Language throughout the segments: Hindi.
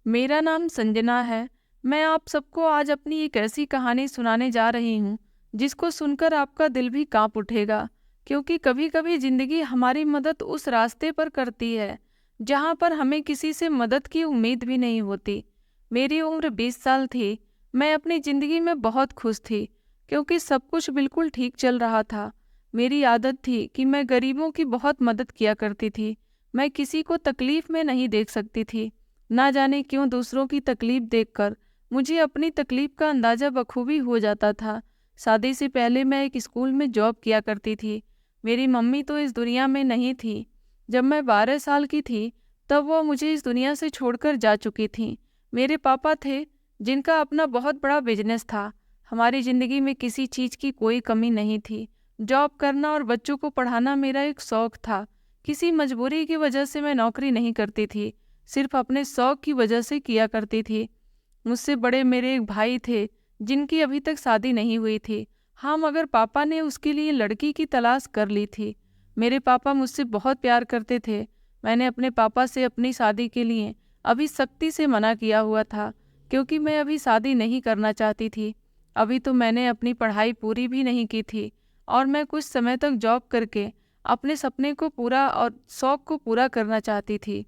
मेरा नाम संजना है। मैं आप सबको आज अपनी एक ऐसी कहानी सुनाने जा रही हूँ जिसको सुनकर आपका दिल भी कांप उठेगा। क्योंकि कभी-कभी जिंदगी हमारी मदद उस रास्ते पर करती है जहाँ पर हमें किसी से मदद की उम्मीद भी नहीं होती। मेरी उम्र 20 साल थी। मैं अपनी जिंदगी में बहुत खुश थी क्योंकि सब कुछ बिल्कुल ठीक चल रहा था। मेरी आदत थी कि मैं गरीबों की बहुत मदद किया करती थी। मैं किसी को तकलीफ में नहीं देख सकती थी। ना जाने क्यों दूसरों की तकलीफ देखकर मुझे अपनी तकलीफ का अंदाजा बखूबी हो जाता था। शादी से पहले मैं एक स्कूल में जॉब किया करती थी। मेरी मम्मी तो इस दुनिया में नहीं थी। जब मैं 12 साल की थी तब वो मुझे इस दुनिया से छोड़कर जा चुकी थीं। मेरे पापा थे जिनका अपना बहुत बड़ा बिजनेस था। हमारी ज़िंदगी में किसी चीज़ की कोई कमी नहीं थी। जॉब करना और बच्चों को पढ़ाना मेरा एक शौक था। किसी मजबूरी की वजह से मैं नौकरी नहीं करती थी, सिर्फ अपने शौक की वजह से किया करती थी। मुझसे बड़े मेरे एक भाई थे जिनकी अभी तक शादी नहीं हुई थी। हाँ, मगर पापा ने उसके लिए लड़की की तलाश कर ली थी। मेरे पापा मुझसे बहुत प्यार करते थे। मैंने अपने पापा से अपनी शादी के लिए अभी सख्ती से मना किया हुआ था क्योंकि मैं अभी शादी नहीं करना चाहती थी। अभी तो मैंने अपनी पढ़ाई पूरी भी नहीं की थी और मैं कुछ समय तक जॉब करके अपने सपने को पूरा और शौक को पूरा करना चाहती थी।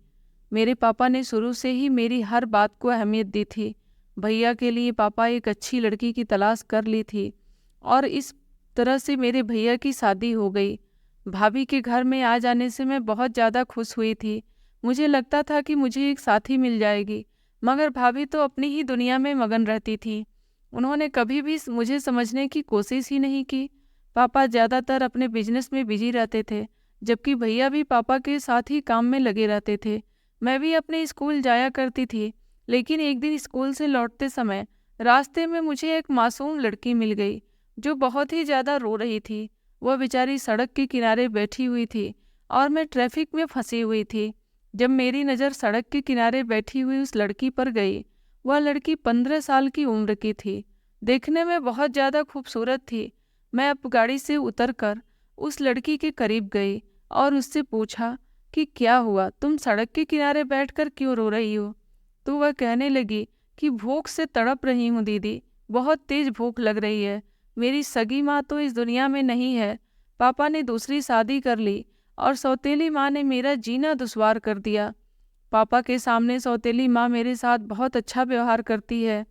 मेरे पापा ने शुरू से ही मेरी हर बात को अहमियत दी थी। भैया के लिए पापा एक अच्छी लड़की की तलाश कर ली थी और इस तरह से मेरे भैया की शादी हो गई। भाभी के घर में आ जाने से मैं बहुत ज़्यादा खुश हुई थी। मुझे लगता था कि मुझे एक साथी मिल जाएगी, मगर भाभी तो अपनी ही दुनिया में मगन रहती थी। उन्होंने कभी भी मुझे समझने की कोशिश ही नहीं की। पापा ज़्यादातर अपने बिजनेस में बिजी रहते थे, जबकि भैया भी पापा के साथ ही काम में लगे रहते थे। मैं भी अपने स्कूल जाया करती थी, लेकिन एक दिन स्कूल से लौटते समय रास्ते में मुझे एक मासूम लड़की मिल गई जो बहुत ही ज़्यादा रो रही थी। वह बेचारी सड़क के किनारे बैठी हुई थी और मैं ट्रैफिक में फंसी हुई थी। जब मेरी नज़र सड़क के किनारे बैठी हुई उस लड़की पर गई, वह लड़की 15 साल की उम्र की थी। देखने में बहुत ज़्यादा खूबसूरत थी। मैं अब गाड़ी से उतरकर उस लड़की के करीब गई और उससे पूछा कि क्या हुआ, तुम सड़क के किनारे बैठकर क्यों रो रही हो? तो वह कहने लगी कि भूख से तड़प रही हूँ दीदी, बहुत तेज भूख लग रही है। मेरी सगी माँ तो इस दुनिया में नहीं है। पापा ने दूसरी शादी कर ली और सौतेली माँ ने मेरा जीना दुश्वार कर दिया। पापा के सामने सौतेली माँ मेरे साथ बहुत अच्छा व्यवहार करती है,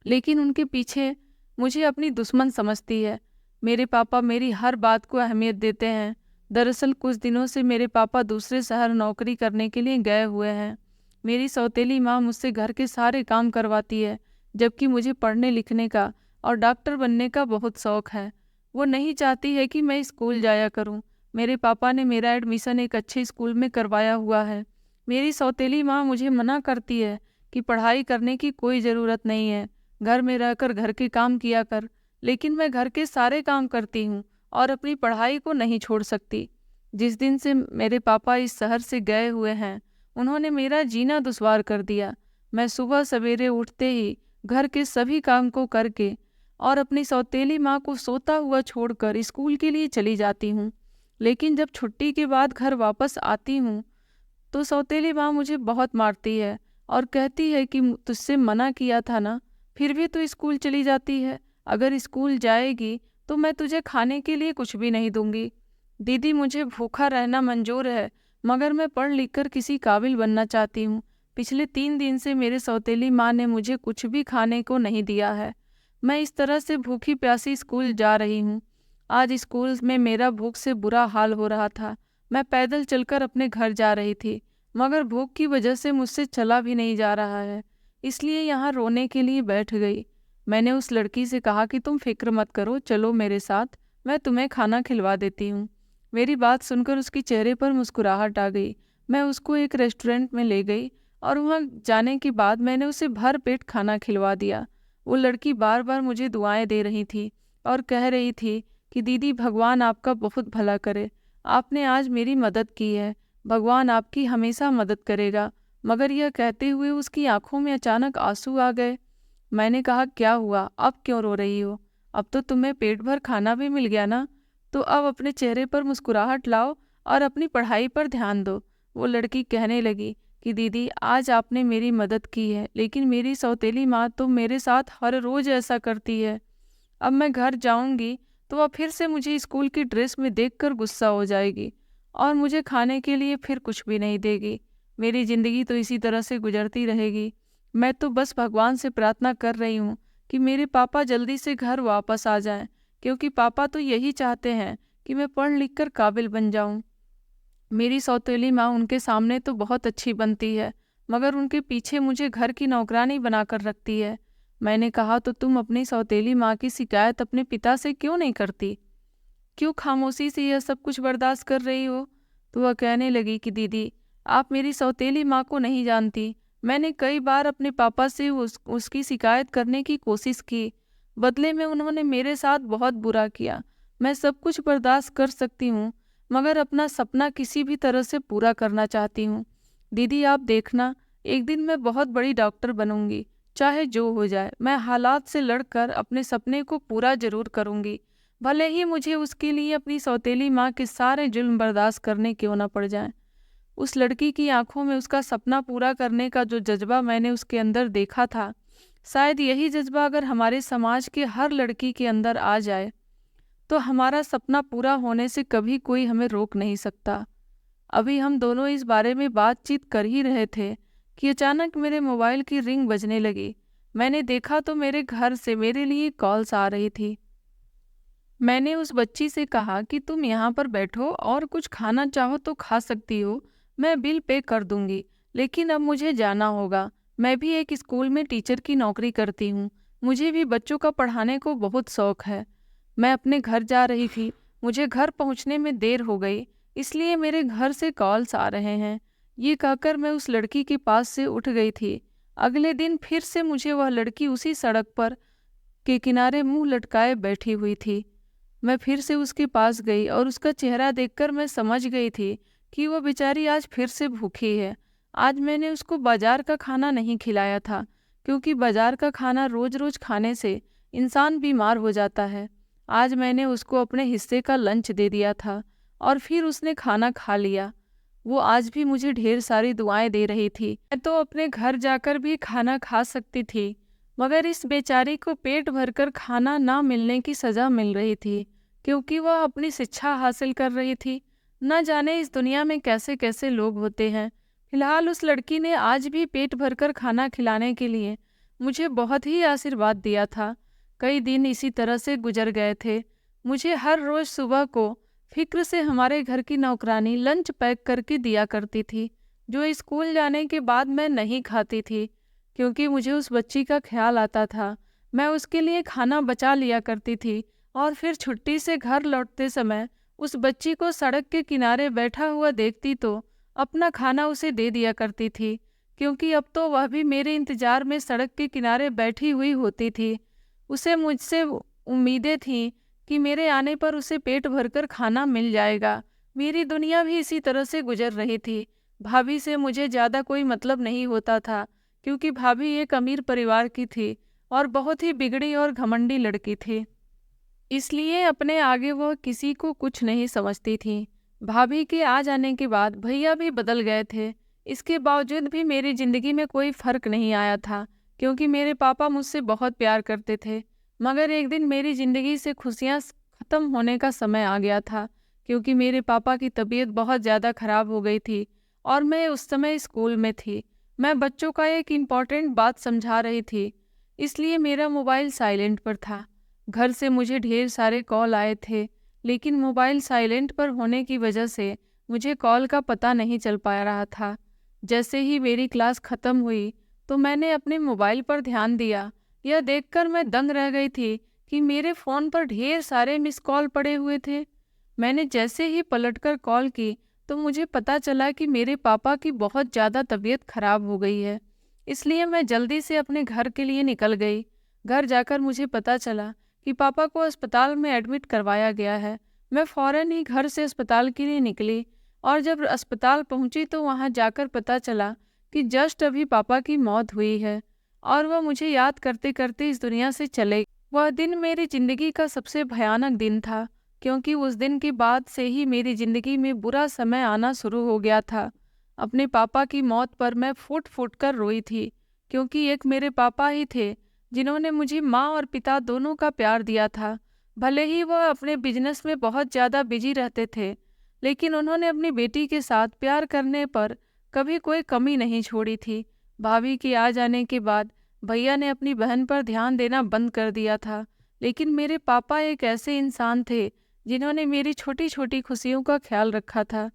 लेकिन उनके पीछे मुझे अपनी दुश्मन समझती है। मेरे पापा मेरी हर बात को अहमियत देते हैं। दरअसल कुछ दिनों से मेरे पापा दूसरे शहर नौकरी करने के लिए गए हुए हैं। मेरी सौतेली माँ मुझसे घर के सारे काम करवाती है, जबकि मुझे पढ़ने लिखने का और डॉक्टर बनने का बहुत शौक है। वो नहीं चाहती है कि मैं स्कूल जाया करूं। मेरे पापा ने मेरा एडमिशन एक अच्छे स्कूल में करवाया हुआ है। मेरी सौतेली माँ मुझे मना करती है कि पढ़ाई करने की कोई ज़रूरत नहीं है, घर में रहकर घर के काम किया कर। लेकिन मैं घर के सारे काम करती हूँ और अपनी पढ़ाई को नहीं छोड़ सकती। जिस दिन से मेरे पापा इस शहर से गए हुए हैं, उन्होंने मेरा जीना दुश्वार कर दिया। मैं सुबह सवेरे उठते ही घर के सभी काम को करके और अपनी सौतेली माँ को सोता हुआ छोड़कर स्कूल के लिए चली जाती हूँ। लेकिन जब छुट्टी के बाद घर वापस आती हूँ तो सौतेली माँ मुझे बहुत मारती है और कहती है कि तुझसे मना किया था ना, फिर भी तू स्कूल चली जाती है। अगर स्कूल जाएगी तो मैं तुझे खाने के लिए कुछ भी नहीं दूंगी। दीदी, मुझे भूखा रहना मंजूर है, मगर मैं पढ़ लिख कर किसी काबिल बनना चाहती हूँ। पिछले 3 दिन से मेरे सौतेली माँ ने मुझे कुछ भी खाने को नहीं दिया है। मैं इस तरह से भूखी प्यासी स्कूल जा रही हूँ। आज स्कूल में मेरा भूख से बुरा हाल हो रहा था। मैं पैदल चलकर अपने घर जा रही थी, मगर भूख की वजह से मुझसे चला भी नहीं जा रहा है, इसलिए यहाँ रोने के लिए बैठ गई। मैंने उस लड़की से कहा कि तुम फिक्र मत करो, चलो मेरे साथ, मैं तुम्हें खाना खिलवा देती हूँ। मेरी बात सुनकर उसके चेहरे पर मुस्कुराहट आ गई। मैं उसको एक रेस्टोरेंट में ले गई और वहाँ जाने के बाद मैंने उसे भर पेट खाना खिलवा दिया। वो लड़की बार बार मुझे दुआएं दे रही थी और कह रही थी कि दीदी, भगवान आपका बहुत भला करे, आपने आज मेरी मदद की है, भगवान आपकी हमेशा मदद करेगा। मगर यह कहते हुए उसकी आंखों में अचानक आंसू आ गए। मैंने कहा, क्या हुआ, अब क्यों रो रही हो? अब तो तुम्हें पेट भर खाना भी मिल गया ना, तो अब अपने चेहरे पर मुस्कुराहट लाओ और अपनी पढ़ाई पर ध्यान दो। वो लड़की कहने लगी कि दीदी आज आपने मेरी मदद की है, लेकिन मेरी सौतेली माँ तो मेरे साथ हर रोज़ ऐसा करती है। अब मैं घर जाऊंगी तो वह फिर से मुझे स्कूल की ड्रेस में देखकर गुस्सा हो जाएगी और मुझे खाने के लिए फिर कुछ भी नहीं देगी। मेरी ज़िंदगी तो इसी तरह से गुजरती रहेगी। मैं तो बस भगवान से प्रार्थना कर रही हूँ कि मेरे पापा जल्दी से घर वापस आ जाएं, क्योंकि पापा तो यही चाहते हैं कि मैं पढ़ लिख कर काबिल बन जाऊं। मेरी सौतेली माँ उनके सामने तो बहुत अच्छी बनती है, मगर उनके पीछे मुझे घर की नौकरानी बनाकर रखती है। मैंने कहा तो तुम अपनी सौतेली माँ की शिकायत अपने पिता से क्यों नहीं करती? क्यों खामोशी से यह सब कुछ बर्दाश्त कर रही हो? तो वह कहने लगी कि दीदी आप मेरी सौतेली माँ को नहीं जानती। मैंने कई बार अपने पापा से उसकी शिकायत करने की कोशिश की। बदले में उन्होंने मेरे साथ बहुत बुरा किया। मैं सब कुछ बर्दाश्त कर सकती हूँ, मगर अपना सपना किसी भी तरह से पूरा करना चाहती हूँ। दीदी आप देखना, एक दिन मैं बहुत बड़ी डॉक्टर बनूंगी। चाहे जो हो जाए, मैं हालात से लड़कर अपने सपने को पूरा जरूर करूंगी, भले ही मुझे उसके लिए अपनी सौतेली माँ के सारे जुल्म बर्दाश्त करने क्यों न पड़ जाएं। उस लड़की की आंखों में उसका सपना पूरा करने का जो जज्बा मैंने उसके अंदर देखा था, शायद यही जज्बा अगर हमारे समाज के हर लड़की के अंदर आ जाए तो हमारा सपना पूरा होने से कभी कोई हमें रोक नहीं सकता। अभी हम दोनों इस बारे में बातचीत कर ही रहे थे कि अचानक मेरे मोबाइल की रिंग बजने लगी। मैंने देखा तो मेरे घर से मेरे लिए कॉल्स आ रही थी। मैंने उस बच्ची से कहा कि तुम यहाँ पर बैठो और कुछ खाना चाहो तो खा सकती हो, मैं बिल पे कर दूंगी, लेकिन अब मुझे जाना होगा। मैं भी एक स्कूल में टीचर की नौकरी करती हूँ। मुझे भी बच्चों का पढ़ाने को बहुत शौक है। मैं अपने घर जा रही थी। मुझे घर पहुँचने में देर हो गई, इसलिए मेरे घर से कॉल्स आ रहे हैं। ये कहकर मैं उस लड़की के पास से उठ गई थी। अगले दिन फिर से मुझे वह लड़की उसी सड़क पर के किनारे मुंह लटकाए बैठी हुई थी। मैं फिर से उसके पास गई और उसका चेहरा देखकर मैं समझ गई थी कि वो बेचारी आज फिर से भूखी है। आज मैंने उसको बाजार का खाना नहीं खिलाया था, क्योंकि बाजार का खाना रोज रोज खाने से इंसान बीमार हो जाता है। आज मैंने उसको अपने हिस्से का लंच दे दिया था और फिर उसने खाना खा लिया। वो आज भी मुझे ढेर सारी दुआएं दे रही थी। मैं तो अपने घर जाकर भी खाना खा सकती थी, मगर इस बेचारी को पेट भरकर खाना ना मिलने की सज़ा मिल रही थी, क्योंकि वह अपनी शिक्षा हासिल कर रही थी। न जाने इस दुनिया में कैसे कैसे लोग होते हैं। फिलहाल उस लड़की ने आज भी पेट भरकर खाना खिलाने के लिए मुझे बहुत ही आशीर्वाद दिया था। कई दिन इसी तरह से गुजर गए थे। मुझे हर रोज़ सुबह को फिक्र से हमारे घर की नौकरानी लंच पैक करके दिया करती थी, जो स्कूल जाने के बाद मैं नहीं खाती थी, क्योंकि मुझे उस बच्ची का ख्याल आता था। मैं उसके लिए खाना बचा लिया करती थी और फिर छुट्टी से घर लौटते समय उस बच्ची को सड़क के किनारे बैठा हुआ देखती तो अपना खाना उसे दे दिया करती थी, क्योंकि अब तो वह भी मेरे इंतजार में सड़क के किनारे बैठी हुई होती थी। उसे मुझसे उम्मीदें थीं कि मेरे आने पर उसे पेट भरकर खाना मिल जाएगा। मेरी दुनिया भी इसी तरह से गुजर रही थी। भाभी से मुझे ज़्यादा कोई मतलब नहीं होता था, क्योंकि भाभी एक अमीर परिवार की थी और बहुत ही बिगड़ी और घमंडी लड़की थी। इसलिए अपने आगे वह किसी को कुछ नहीं समझती थी। भाभी के आ जाने के बाद भैया भी बदल गए थे। इसके बावजूद भी मेरी ज़िंदगी में कोई फ़र्क नहीं आया था, क्योंकि मेरे पापा मुझसे बहुत प्यार करते थे। मगर एक दिन मेरी ज़िंदगी से खुशियाँ ख़त्म होने का समय आ गया था, क्योंकि मेरे पापा की तबीयत बहुत ज़्यादा ख़राब हो गई थी और मैं उस समय स्कूल में थी। मैं बच्चों का एक इम्पॉर्टेंट बात समझा रही थी, इसलिए मेरा मोबाइल साइलेंट पर था। घर से मुझे ढेर सारे कॉल आए थे, लेकिन मोबाइल साइलेंट पर होने की वजह से मुझे कॉल का पता नहीं चल पा रहा था। जैसे ही मेरी क्लास ख़त्म हुई तो मैंने अपने मोबाइल पर ध्यान दिया। यह देखकर मैं दंग रह गई थी कि मेरे फ़ोन पर ढेर सारे मिस कॉल पड़े हुए थे। मैंने जैसे ही पलटकर कॉल की तो मुझे पता चला कि मेरे पापा की बहुत ज़्यादा तबीयत खराब हो गई है। इसलिए मैं जल्दी से अपने घर के लिए निकल गई। घर जाकर मुझे पता चला कि पापा को अस्पताल में एडमिट करवाया गया है। मैं फ़ौरन ही घर से अस्पताल के लिए निकली और जब अस्पताल पहुंची तो वहां जाकर पता चला कि जस्ट अभी पापा की मौत हुई है और वह मुझे याद करते करते इस दुनिया से चले। वह दिन मेरी ज़िंदगी का सबसे भयानक दिन था, क्योंकि उस दिन के बाद से ही मेरी ज़िंदगी में बुरा समय आना शुरू हो गया था। अपने पापा की मौत पर मैं फूट फूट कर रोई थी, क्योंकि एक मेरे पापा ही थे जिन्होंने मुझे माँ और पिता दोनों का प्यार दिया था। भले ही वह अपने बिजनेस में बहुत ज़्यादा बिजी रहते थे, लेकिन उन्होंने अपनी बेटी के साथ प्यार करने पर कभी कोई कमी नहीं छोड़ी थी। भाभी के आ जाने के बाद भैया ने अपनी बहन पर ध्यान देना बंद कर दिया था, लेकिन मेरे पापा एक ऐसे इंसान थे जिन्होंने मेरी छोटी छोटी खुशियों का ख्याल रखा था।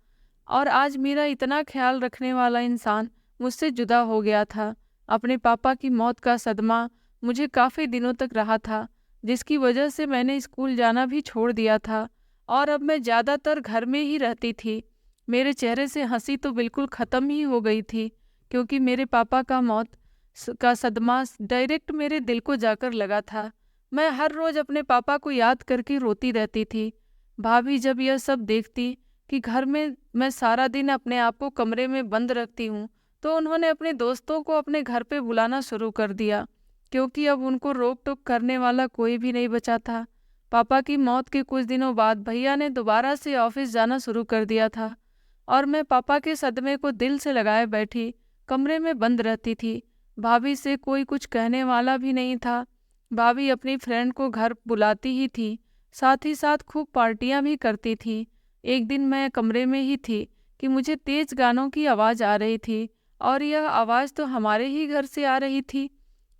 और आज मेरा इतना ख्याल रखने वाला इंसान मुझसे जुदा हो गया था। अपने पापा की मौत का सदमा मुझे काफ़ी दिनों तक रहा था, जिसकी वजह से मैंने स्कूल जाना भी छोड़ दिया था और अब मैं ज़्यादातर घर में ही रहती थी। मेरे चेहरे से हंसी तो बिल्कुल ख़त्म ही हो गई थी, क्योंकि मेरे पापा का मौत का सदमा डायरेक्ट मेरे दिल को जाकर लगा था। मैं हर रोज़ अपने पापा को याद करके रोती रहती थी। भाभी जब यह सब देखती कि घर में मैं सारा दिन अपने आप को कमरे में बंद रखती हूँ, तो उन्होंने अपने दोस्तों को अपने घर पे बुलाना शुरू कर दिया, क्योंकि अब उनको रोक टोक करने वाला कोई भी नहीं बचा था। पापा की मौत के कुछ दिनों बाद भैया ने दोबारा से ऑफिस जाना शुरू कर दिया था और मैं पापा के सदमे को दिल से लगाए बैठी कमरे में बंद रहती थी। भाभी से कोई कुछ कहने वाला भी नहीं था। भाभी अपनी फ्रेंड को घर बुलाती ही थी, साथ ही साथ खूब पार्टियां भी करती थी। एक दिन मैं कमरे में ही थी कि मुझे तेज गानों की आवाज़ आ रही थी और यह आवाज़ तो हमारे ही घर से आ रही थी।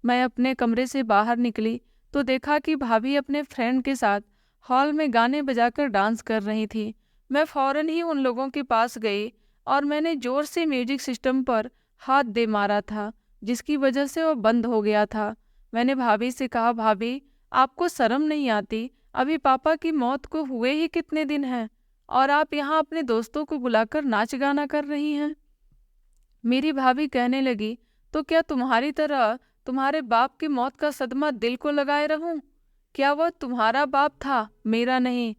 मैं अपने कमरे से बाहर निकली तो देखा कि भाभी अपने फ्रेंड के साथ हॉल में गाने बजाकर डांस कर रही थी। मैं फौरन ही उन लोगों के पास गई और मैंने जोर से म्यूजिक सिस्टम पर हाथ दे मारा था, जिसकी वजह से वह बंद हो गया था। मैंने भाभी से कहा, भाभी आपको शर्म नहीं आती? अभी पापा की मौत को हुए ही कितने दिन हैं और आप यहाँ अपने दोस्तों को बुलाकर नाच गाना कर रही हैं। मेरी भाभी कहने लगी, तो क्या तुम्हारी तरह तुम्हारे बाप की मौत का सदमा दिल को लगाए रहूं? क्या वह तुम्हारा बाप था, मेरा नहीं।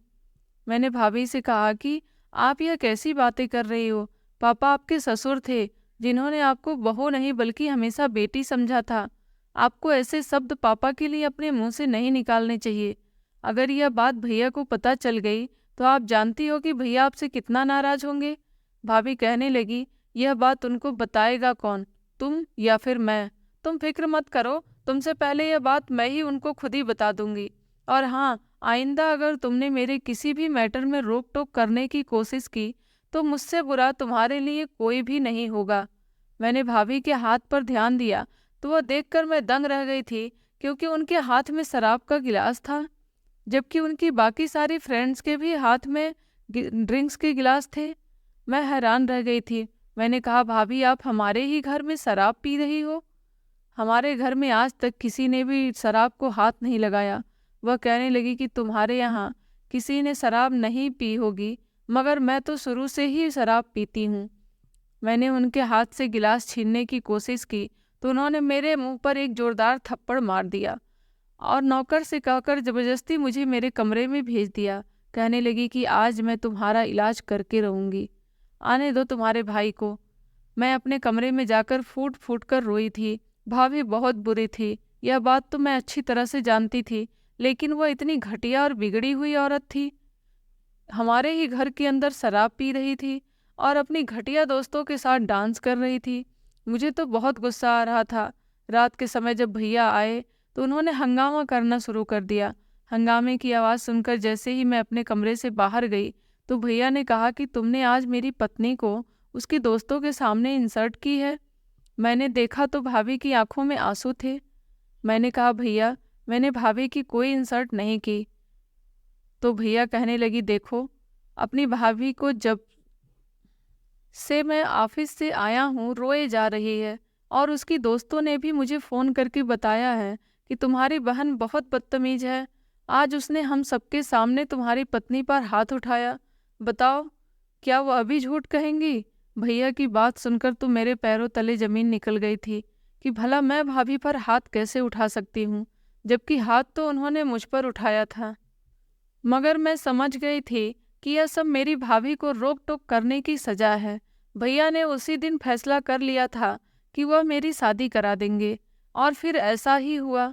मैंने भाभी से कहा कि आप यह कैसी बातें कर रही हो? पापा आपके ससुर थे, जिन्होंने आपको बहू नहीं बल्कि हमेशा बेटी समझा था। आपको ऐसे शब्द पापा के लिए अपने मुंह से नहीं निकालने चाहिए। अगर यह बात भैया को पता चल गई तो आप जानती हो कि भैया आपसे कितना नाराज होंगे। भाभी कहने लगी, यह बात उनको बताएगा कौन, तुम या फिर मैं? तुम फिक्र मत करो, तुमसे पहले यह बात मैं ही उनको खुद ही बता दूंगी। और हाँ, आइंदा अगर तुमने मेरे किसी भी मैटर में रोक टोक करने की कोशिश की तो मुझसे बुरा तुम्हारे लिए कोई भी नहीं होगा। मैंने भाभी के हाथ पर ध्यान दिया तो वह देखकर मैं दंग रह गई थी, क्योंकि उनके हाथ में शराब का गिलास था, जबकि उनकी बाकी सारी फ्रेंड्स के भी हाथ में ड्रिंक्स के गिलास थे। मैं हैरान रह गई थी। मैंने कहा, भाभी आप हमारे ही घर में शराब पी रही हो? हमारे घर में आज तक किसी ने भी शराब को हाथ नहीं लगाया। वह कहने लगी कि तुम्हारे यहाँ किसी ने शराब नहीं पी होगी, मगर मैं तो शुरू से ही शराब पीती हूँ। मैंने उनके हाथ से गिलास छीनने की कोशिश की तो उन्होंने मेरे मुंह पर एक जोरदार थप्पड़ मार दिया और नौकर से कहकर जबरदस्ती मुझे मेरे कमरे में भेज दिया। कहने लगी कि आज मैं तुम्हारा इलाज करके रहूँगी, आने दो तुम्हारे भाई को। मैं अपने कमरे में जाकर फूट फूट कर रोई थी। भाभी बहुत बुरी थी, यह बात तो मैं अच्छी तरह से जानती थी, लेकिन वह इतनी घटिया और बिगड़ी हुई औरत थी। हमारे ही घर के अंदर शराब पी रही थी और अपनी घटिया दोस्तों के साथ डांस कर रही थी। मुझे तो बहुत गुस्सा आ रहा था। रात के समय जब भैया आए तो उन्होंने हंगामा करना शुरू कर दिया। हंगामे की आवाज़ सुनकर जैसे ही मैं अपने कमरे से बाहर गई तो भैया ने कहा कि तुमने आज मेरी पत्नी को उसकी दोस्तों के सामने इंसल्ट की है। मैंने देखा तो भाभी की आंखों में आंसू थे। मैंने कहा, भैया मैंने भाभी की कोई इंसल्ट नहीं की। तो भैया कहने लगी, देखो अपनी भाभी को जब से मैं ऑफिस से आया हूँ रोए जा रही है और उसकी दोस्तों ने भी मुझे फ़ोन करके बताया है कि तुम्हारी बहन बहुत बदतमीज है। आज उसने हम सबके सामने तुम्हारी पत्नी पर हाथ उठाया। बताओ, क्या वो अभी झूठ कहेंगी? भैया की बात सुनकर तो मेरे पैरों तले ज़मीन निकल गई थी कि भला मैं भाभी पर हाथ कैसे उठा सकती हूँ, जबकि हाथ तो उन्होंने मुझ पर उठाया था। मगर मैं समझ गई थी कि यह सब मेरी भाभी को रोक टोक करने की सजा है। भैया ने उसी दिन फैसला कर लिया था कि वह मेरी शादी करा देंगे और फिर ऐसा ही हुआ।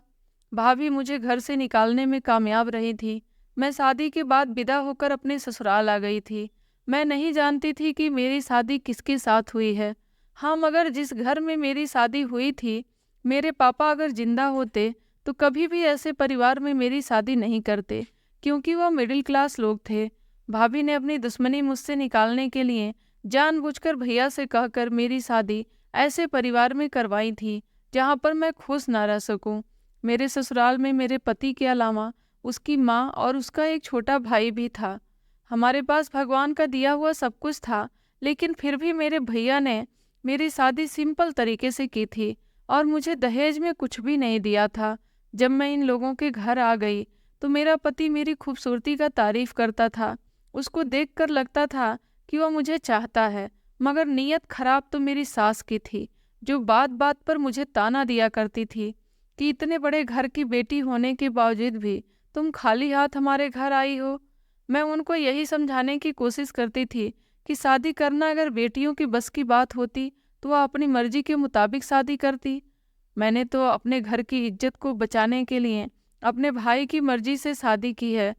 भाभी मुझे घर से निकालने में कामयाब रही थी। मैं शादी के बाद विदा होकर अपने ससुराल आ गई थी। मैं नहीं जानती थी कि मेरी शादी किसके साथ हुई है। हाँ, मगर जिस घर में मेरी शादी हुई थी, मेरे पापा अगर जिंदा होते तो कभी भी ऐसे परिवार में मेरी शादी नहीं करते, क्योंकि वह मिडिल क्लास लोग थे। भाभी ने अपनी दुश्मनी मुझसे निकालने के लिए जानबूझकर भैया से कहकर मेरी शादी ऐसे परिवार में करवाई थी जहाँ पर मैं खुश ना रह सकूं। मेरे ससुराल में मेरे पति के अलावा उसकी माँ और उसका एक छोटा भाई भी था। हमारे पास भगवान का दिया हुआ सब कुछ था, लेकिन फिर भी मेरे भैया ने मेरी शादी सिंपल तरीके से की थी और मुझे दहेज में कुछ भी नहीं दिया था। जब मैं इन लोगों के घर आ गई तो मेरा पति मेरी खूबसूरती का तारीफ करता था। उसको देखकर लगता था कि वह मुझे चाहता है, मगर नीयत खराब तो मेरी सास की थी, जो बात बात पर मुझे ताना दिया करती थी कि इतने बड़े घर की बेटी होने के बावजूद भी तुम खाली हाथ हमारे घर आई हो। मैं उनको यही समझाने की कोशिश करती थी कि शादी करना अगर बेटियों की बस की बात होती तो वह अपनी मर्जी के मुताबिक शादी करती। मैंने तो अपने घर की इज्जत को बचाने के लिए अपने भाई की मर्जी से शादी की है।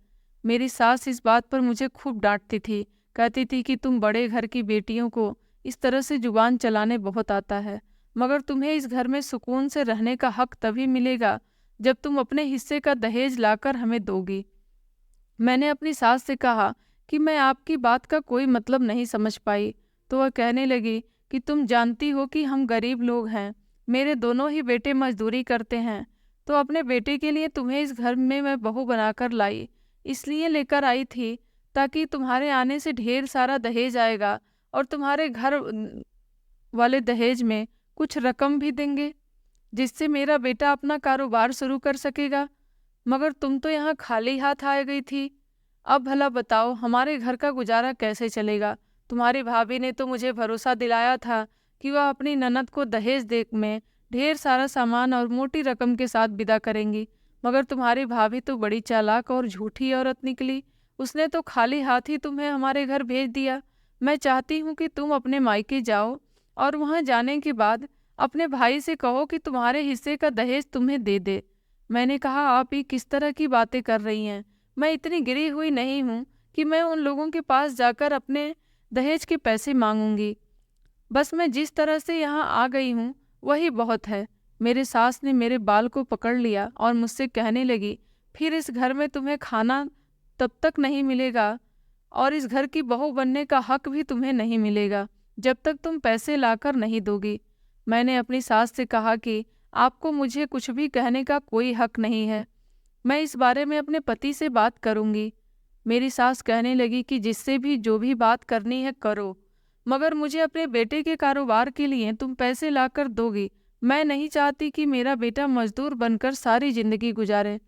मेरी सास इस बात पर मुझे खूब डांटती थी, कहती थी कि तुम बड़े घर की बेटियों को इस तरह से जुबान चलाने बहुत आता है, मगर तुम्हें इस घर में सुकून से रहने का हक तभी मिलेगा जब तुम अपने हिस्से का दहेज लाकर हमें दोगी। मैंने अपनी सास से कहा कि मैं आपकी बात का कोई मतलब नहीं समझ पाई, तो वह कहने लगी कि तुम जानती हो कि हम गरीब लोग हैं, मेरे दोनों ही बेटे मजदूरी करते हैं, तो अपने बेटे के लिए तुम्हें इस घर में मैं बहू बनाकर लाई, इसलिए लेकर आई थी ताकि तुम्हारे आने से ढेर सारा दहेज आएगा और तुम्हारे घर वाले दहेज में कुछ रकम भी देंगे, जिससे मेरा बेटा अपना कारोबार शुरू कर सकेगा। मगर तुम तो यहाँ खाली हाथ आ गई थी। अब भला बताओ हमारे घर का गुजारा कैसे चलेगा। तुम्हारी भाभी ने तो मुझे भरोसा दिलाया था कि वह अपनी ननद को दहेज देख में ढेर सारा सामान और मोटी रकम के साथ विदा करेंगी, मगर तुम्हारी भाभी तो बड़ी चालाक और झूठी औरत निकली। उसने तो खाली हाथ ही तुम्हें हमारे घर भेज दिया। मैं चाहती हूँ कि तुम अपने मायके जाओ और वहाँ जाने के बाद अपने भाई से कहो कि तुम्हारे हिस्से का दहेज तुम्हें दे दे। मैंने कहा, आप ही किस तरह की बातें कर रही हैं। मैं इतनी गिरी हुई नहीं हूँ कि मैं उन लोगों के पास जाकर अपने दहेज के पैसे मांगूंगी। बस मैं जिस तरह से यहाँ आ गई हूँ वही बहुत है। मेरे सास ने मेरे बाल को पकड़ लिया और मुझसे कहने लगी, फिर इस घर में तुम्हें खाना तब तक नहीं मिलेगा और इस घर की बहू बनने का हक भी तुम्हें नहीं मिलेगा जब तक तुम पैसे लाकर नहीं दोगी। मैंने अपनी सास से कहा कि आपको मुझे कुछ भी कहने का कोई हक नहीं है, मैं इस बारे में अपने पति से बात करूंगी। मेरी सास कहने लगी कि जिससे भी जो भी बात करनी है करो, मगर मुझे अपने बेटे के कारोबार के लिए तुम पैसे लाकर दोगी। मैं नहीं चाहती कि मेरा बेटा मजदूर बनकर सारी जिंदगी गुजारे।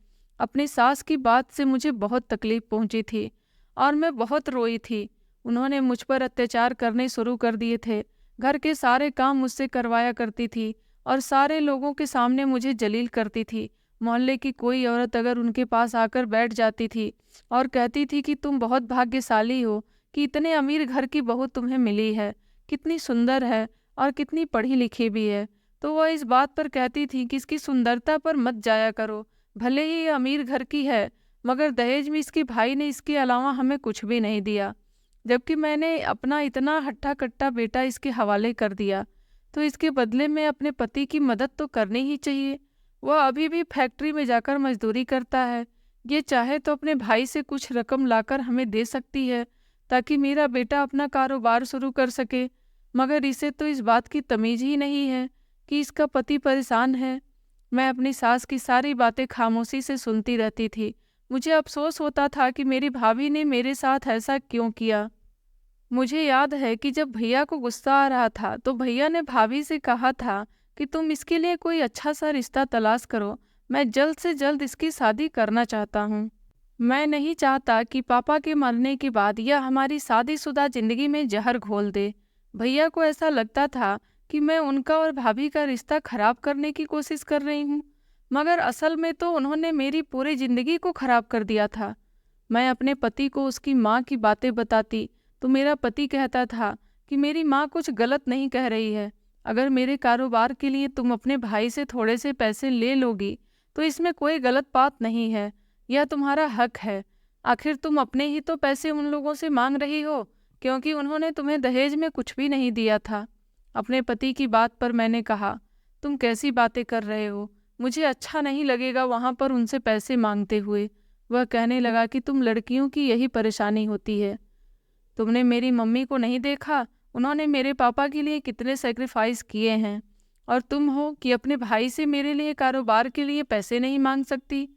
अपनी सास की बात से मुझे बहुत तकलीफ पहुंची थी और मैं बहुत रोई थी। उन्होंने मुझ पर अत्याचार करने शुरू कर दिए थे। घर के सारे काम मुझसे करवाया करती थी और सारे लोगों के सामने मुझे जलील करती थी। मोहल्ले की कोई औरत अगर उनके पास आकर बैठ जाती थी और कहती थी कि तुम बहुत भाग्यशाली हो कि इतने अमीर घर की बहू तुम्हें मिली है, कितनी सुंदर है और कितनी पढ़ी लिखी भी है, तो वह इस बात पर कहती थी कि इसकी सुंदरता पर मत जाया करो, भले ही ये अमीर घर की है, मगर दहेज में इसके भाई ने इसके अलावा हमें कुछ भी नहीं दिया। जबकि मैंने अपना इतना हट्टा कट्टा बेटा इसके हवाले कर दिया, तो इसके बदले में अपने पति की मदद तो करनी ही चाहिए। वह अभी भी फैक्ट्री में जाकर मजदूरी करता है। ये चाहे तो अपने भाई से कुछ रकम लाकर हमें दे सकती है ताकि मेरा बेटा अपना कारोबार शुरू कर सके, मगर इसे तो इस बात की तमीज ही नहीं है कि इसका पति परेशान है। मैं अपनी सास की सारी बातें खामोशी से सुनती रहती थी। मुझे अफसोस होता था कि मेरी भाभी ने मेरे साथ ऐसा क्यों किया। मुझे याद है कि जब भैया को गुस्सा आ रहा था तो भैया ने भाभी से कहा था कि तुम इसके लिए कोई अच्छा सा रिश्ता तलाश करो, मैं जल्द से जल्द इसकी शादी करना चाहता हूँ। मैं नहीं चाहता कि पापा के मरने के बाद यह हमारी शादीशुदा जिंदगी में जहर घोल दे। भैया को ऐसा लगता था कि मैं उनका और भाभी का रिश्ता खराब करने की कोशिश कर रही हूँ, मगर असल में तो उन्होंने मेरी पूरी जिंदगी को खराब कर दिया था। मैं अपने पति को उसकी माँ की बातें बताती तो मेरा पति कहता था कि मेरी माँ कुछ गलत नहीं कह रही है। अगर मेरे कारोबार के लिए तुम अपने भाई से थोड़े से पैसे ले लोगी तो इसमें कोई गलत बात नहीं है, यह तुम्हारा हक है। आखिर तुम अपने ही तो पैसे उन लोगों से मांग रही हो क्योंकि उन्होंने तुम्हें दहेज में कुछ भी नहीं दिया था। अपने पति की बात पर मैंने कहा, तुम कैसी बातें कर रहे हो, मुझे अच्छा नहीं लगेगा वहाँ पर उनसे पैसे मांगते हुए। वह कहने लगा कि तुम लड़कियों की यही परेशानी होती है। तुमने मेरी मम्मी को नहीं देखा, उन्होंने मेरे पापा के लिए कितने सेक्रीफाइस किए हैं, और तुम हो कि अपने भाई से मेरे लिए कारोबार के लिए पैसे नहीं मांग सकती।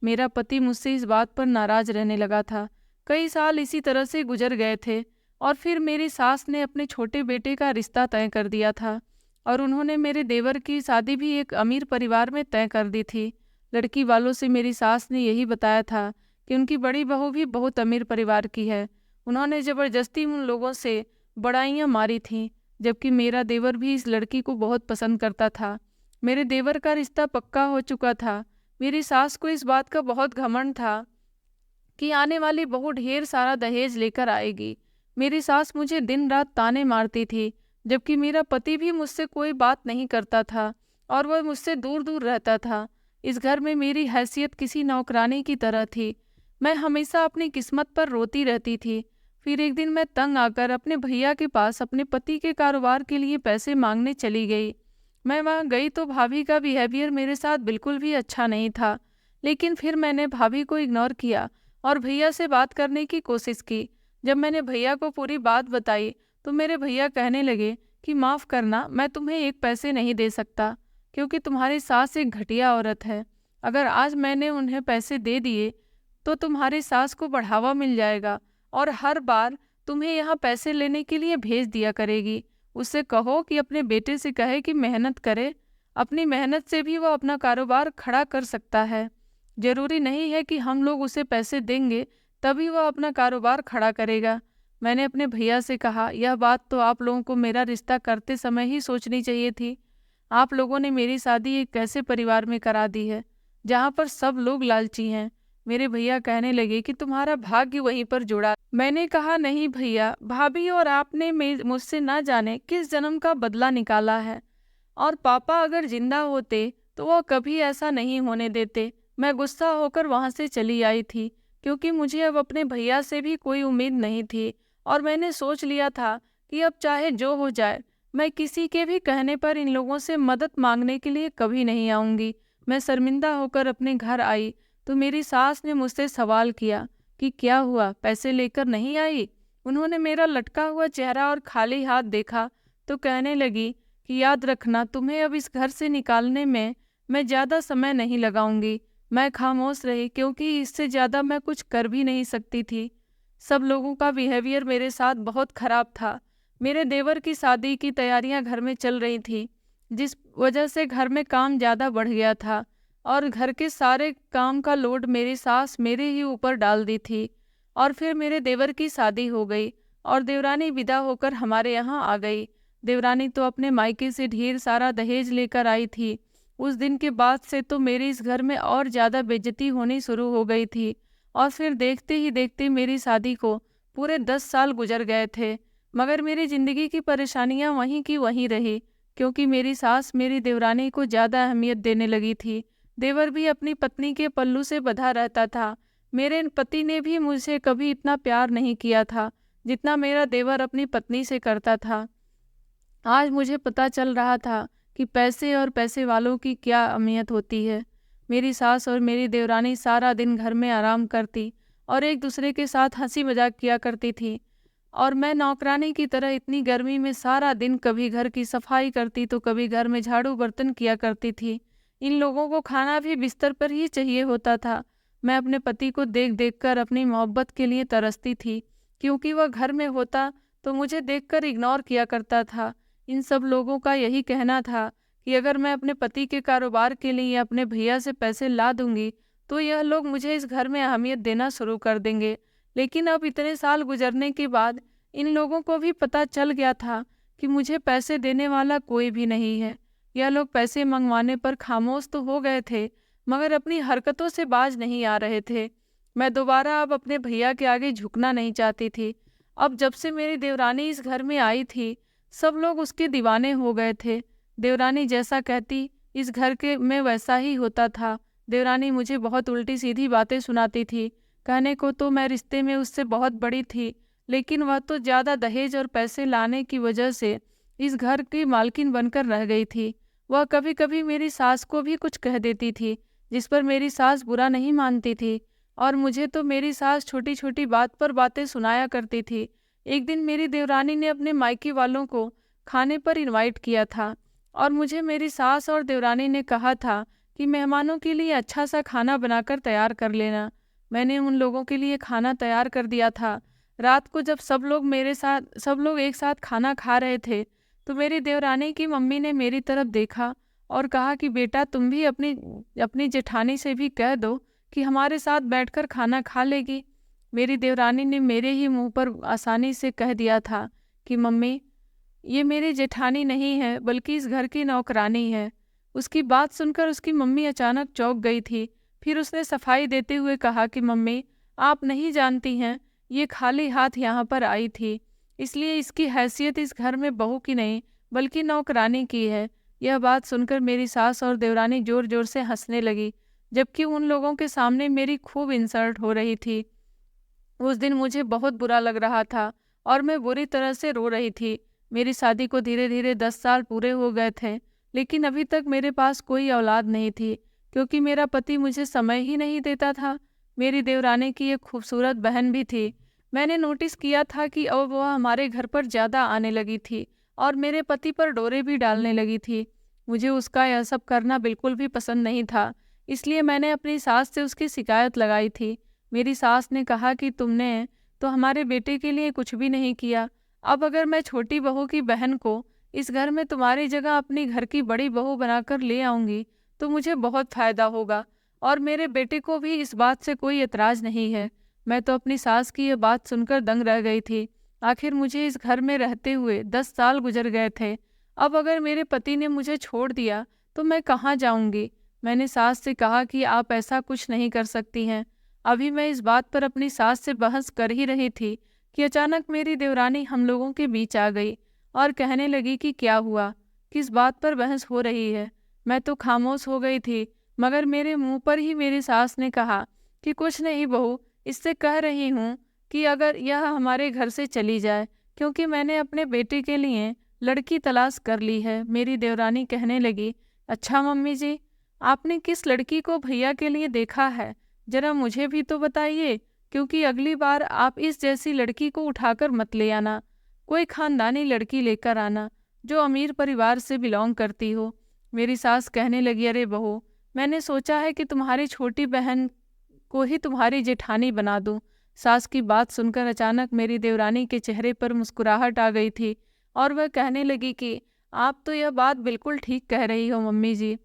मेरा पति मुझसे इस बात पर नाराज रहने लगा था। कई साल इसी तरह से गुजर गए थे और फिर मेरी सास ने अपने छोटे बेटे का रिश्ता तय कर दिया था और उन्होंने मेरे देवर की शादी भी एक अमीर परिवार में तय कर दी थी। लड़की वालों से मेरी सास ने यही बताया था कि उनकी बड़ी बहू भी बहुत अमीर परिवार की है। उन्होंने ज़बरदस्ती उन लोगों से बड़ाइयाँ मारी थीं, जबकि मेरा देवर भी इस लड़की को बहुत पसंद करता था। मेरे देवर का रिश्ता पक्का हो चुका था। मेरी सास को इस बात का बहुत घमंड था कि आने वाली बहू ढेर सारा दहेज लेकर आएगी। मेरी सास मुझे दिन रात ताने मारती थी, जबकि मेरा पति भी मुझसे कोई बात नहीं करता था और वह मुझसे दूर दूर रहता था। इस घर में मेरी हैसियत किसी नौकरानी की तरह थी। मैं हमेशा अपनी किस्मत पर रोती रहती थी। फिर एक दिन मैं तंग आकर अपने भैया के पास अपने पति के कारोबार के लिए पैसे मांगने चली गई। मैं वहाँ गई तो भाभी का बिहेवियर मेरे साथ बिल्कुल भी अच्छा नहीं था, लेकिन फिर मैंने भाभी को इग्नोर किया और भैया से बात करने की कोशिश की। जब मैंने भैया को पूरी बात बताई तो मेरे भैया कहने लगे कि माफ़ करना, मैं तुम्हें एक पैसे नहीं दे सकता क्योंकि तुम्हारी सास एक घटिया औरत है। अगर आज मैंने उन्हें पैसे दे दिए तो तुम्हारी सास को बढ़ावा मिल जाएगा और हर बार तुम्हें यहाँ पैसे लेने के लिए भेज दिया करेगी। उससे कहो कि अपने बेटे से कहे कि मेहनत करे, अपनी मेहनत से भी वह अपना कारोबार खड़ा कर सकता है। जरूरी नहीं है कि हम लोग उसे पैसे देंगे तभी वह अपना कारोबार खड़ा करेगा। मैंने अपने भैया से कहा, यह बात तो आप लोगों को मेरा रिश्ता करते समय ही सोचनी चाहिए थी। आप लोगों ने मेरी शादी एक ऐसे परिवार में करा दी है जहाँ पर सब लोग लालची हैं। मेरे भैया कहने लगे कि तुम्हारा भाग्य वहीं पर जुड़ा। मैंने कहा, नहीं भैया, भाभी और आपने मुझसे ना जाने किस जन्म का बदला निकाला है, और पापा अगर जिंदा होते तो वह कभी ऐसा नहीं होने देते। मैं गुस्सा होकर वहाँ से चली आई थी क्योंकि मुझे अब अपने भैया से भी कोई उम्मीद नहीं थी और मैंने सोच लिया था कि अब चाहे जो हो जाए, मैं किसी के भी कहने पर इन लोगों से मदद मांगने के लिए कभी नहीं आऊँगी। मैं शर्मिंदा होकर अपने घर आई तो मेरी सास ने मुझसे सवाल किया कि क्या हुआ, पैसे लेकर नहीं आई। उन्होंने मेरा लटका हुआ चेहरा और खाली हाथ देखा तो कहने लगी कि याद रखना, तुम्हें अब इस घर से निकालने में मैं ज़्यादा समय नहीं लगाऊंगी। मैं खामोश रही क्योंकि इससे ज़्यादा मैं कुछ कर भी नहीं सकती थी। सब लोगों का बिहेवियर मेरे साथ बहुत ख़राब था। मेरे देवर की शादी की तैयारियां घर में चल रही थी, जिस वजह से घर में काम ज़्यादा बढ़ गया था और घर के सारे काम का लोड मेरी सास मेरे ही ऊपर डाल दी थी। और फिर मेरे देवर की शादी हो गई और देवरानी विदा होकर हमारे यहाँ आ गई। देवरानी तो अपने मायके से ढेर सारा दहेज लेकर आई थी। उस दिन के बाद से तो मेरे इस घर में और ज़्यादा बेइज्जती होनी शुरू हो गई थी और फिर देखते ही देखते मेरी शादी को पूरे 10 साल गुजर गए थे। मगर मेरी ज़िंदगी की परेशानियां वहीं की वहीं रही क्योंकि मेरी सास मेरी देवरानी को ज़्यादा अहमियत देने लगी थी। देवर भी अपनी पत्नी के पल्लू से बंधा रहता था। मेरे पति ने भी मुझे कभी इतना प्यार नहीं किया था जितना मेरा देवर अपनी पत्नी से करता था। आज मुझे पता चल रहा था कि पैसे और पैसे वालों की क्या अहमियत होती है। मेरी सास और मेरी देवरानी सारा दिन घर में आराम करती और एक दूसरे के साथ हंसी मजाक किया करती थी और मैं नौकरानी की तरह इतनी गर्मी में सारा दिन कभी घर की सफाई करती तो कभी घर में झाड़ू बर्तन किया करती थी। इन लोगों को खाना भी बिस्तर पर ही चाहिए होता था। मैं अपने पति को देख देख कर अपनी मोहब्बत के लिए तरसती थी क्योंकि वह घर में होता तो मुझे देखकर इग्नोर किया करता था। इन सब लोगों का यही कहना था कि अगर मैं अपने पति के कारोबार के लिए अपने भैया से पैसे ला दूंगी तो यह लोग मुझे इस घर में अहमियत देना शुरू कर देंगे। लेकिन अब इतने साल गुजरने के बाद इन लोगों को भी पता चल गया था कि मुझे पैसे देने वाला कोई भी नहीं है। यह लोग पैसे मंगवाने पर खामोश तो हो गए थे मगर अपनी हरकतों से बाज नहीं आ रहे थे। मैं दोबारा अब अपने भैया के आगे झुकना नहीं चाहती थी। अब जब से मेरी देवरानी इस घर में आई थी सब लोग उसके दीवाने हो गए थे। देवरानी जैसा कहती इस घर के में वैसा ही होता था। देवरानी मुझे बहुत उल्टी सीधी बातें सुनाती थी। कहने को तो मैं रिश्ते में उससे बहुत बड़ी थी लेकिन वह तो ज़्यादा दहेज और पैसे लाने की वजह से इस घर की मालकिन बनकर रह गई थी। वह कभी कभी मेरी सास को भी कुछ कह देती थी, जिस पर मेरी सास बुरा नहीं मानती थी, और मुझे तो मेरी सास छोटी छोटी बात पर बातें सुनाया करती थी। एक दिन मेरी देवरानी ने अपने मायके वालों को खाने पर इनवाइट किया था, और मुझे मेरी सास और देवरानी ने कहा था कि मेहमानों के लिए अच्छा सा खाना बनाकर तैयार कर लेना। मैंने उन लोगों के लिए खाना तैयार कर दिया था। रात को जब सब लोग एक साथ खाना खा रहे थे, तो मेरी देवरानी की मम्मी ने मेरी तरफ देखा और कहा कि बेटा, तुम भी अपनी अपनी जेठानी से भी कह दो कि हमारे साथ बैठकर खाना खा लेगी। मेरी देवरानी ने मेरे ही मुंह पर आसानी से कह दिया था कि मम्मी, ये मेरी जेठानी नहीं है, बल्कि इस घर की नौकरानी है। उसकी बात सुनकर उसकी मम्मी अचानक चौंक गई थी। फिर उसने सफाई देते हुए कहा कि मम्मी, आप नहीं जानती हैं, ये खाली हाथ यहाँ पर आई थी, इसलिए इसकी हैसियत इस घर में बहू की नहीं बल्कि नौकरानी की है। यह बात सुनकर मेरी सास और देवरानी जोर जोर से हंसने लगी, जबकि उन लोगों के सामने मेरी खूब इंसल्ट हो रही थी। उस दिन मुझे बहुत बुरा लग रहा था और मैं बुरी तरह से रो रही थी। मेरी शादी को धीरे धीरे 10 साल पूरे हो गए थे, लेकिन अभी तक मेरे पास कोई औलाद नहीं थी, क्योंकि मेरा पति मुझे समय ही नहीं देता था। मेरी देवरानी की एक खूबसूरत बहन भी थी। मैंने नोटिस किया था कि अब वह हमारे घर पर ज़्यादा आने लगी थी और मेरे पति पर डोरे भी डालने लगी थी। मुझे उसका यह सब करना बिल्कुल भी पसंद नहीं था, इसलिए मैंने अपनी सास से उसकी शिकायत लगाई थी। मेरी सास ने कहा कि तुमने तो हमारे बेटे के लिए कुछ भी नहीं किया। अब अगर मैं छोटी बहू की बहन को इस घर में तुम्हारी जगह अपनी घर की बड़ी बहू बनाकर ले आऊंगी, तो मुझे बहुत फायदा होगा, और मेरे बेटे को भी इस बात से कोई एतराज नहीं है। मैं तो अपनी सास की यह बात सुनकर दंग रह गई थी। आखिर मुझे इस घर में रहते हुए 10 साल गुजर गए थे। अब अगर मेरे पति ने मुझे छोड़ दिया तो मैं कहाँ जाऊंगी? मैंने सास से कहा कि आप ऐसा कुछ नहीं कर सकती हैं। अभी मैं इस बात पर अपनी सास से बहस कर ही रही थी कि अचानक मेरी देवरानी हम लोगों के बीच आ गई और कहने लगी कि क्या हुआ, किस बात पर बहस हो रही है। मैं तो खामोश हो गई थी, मगर मेरे मुंह पर ही मेरी सास ने कहा कि कुछ नहीं बहू, इससे कह रही हूँ कि अगर यह हमारे घर से चली जाए, क्योंकि मैंने अपने बेटे के लिए लड़की तलाश कर ली है। मेरी देवरानी कहने लगी, अच्छा मम्मी जी, आपने किस लड़की को भैया के लिए देखा है? जरा मुझे भी तो बताइए, क्योंकि अगली बार आप इस जैसी लड़की को उठाकर मत ले आना। कोई खानदानी लड़की लेकर आना जो अमीर परिवार से बिलोंग करती हो। मेरी सास कहने लगी, अरे बहू, मैंने सोचा है कि तुम्हारी छोटी बहन को ही तुम्हारी जेठानी बना दूं। सास की बात सुनकर अचानक मेरी देवरानी के चेहरे पर मुस्कुराहट आ गई थी और वह कहने लगी कि आप तो यह बात बिल्कुल ठीक कह रही हो मम्मी जी।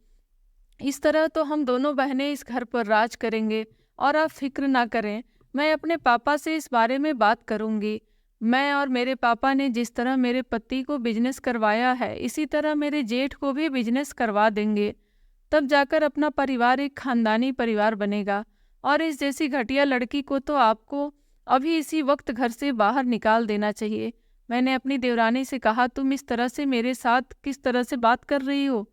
इस तरह तो हम दोनों बहनें इस घर पर राज करेंगे, और आप फिक्र ना करें, मैं अपने पापा से इस बारे में बात करूंगी। मैं और मेरे पापा ने जिस तरह मेरे पति को बिजनेस करवाया है, इसी तरह मेरे जेठ को भी बिजनेस करवा देंगे। तब जाकर अपना परिवार एक खानदानी परिवार बनेगा, और इस जैसी घटिया लड़की को तो आपको अभी इसी वक्त घर से बाहर निकाल देना चाहिए। मैंने अपनी देवरानी से कहा, तुम इस तरह से मेरे साथ किस तरह से बात कर रही हो,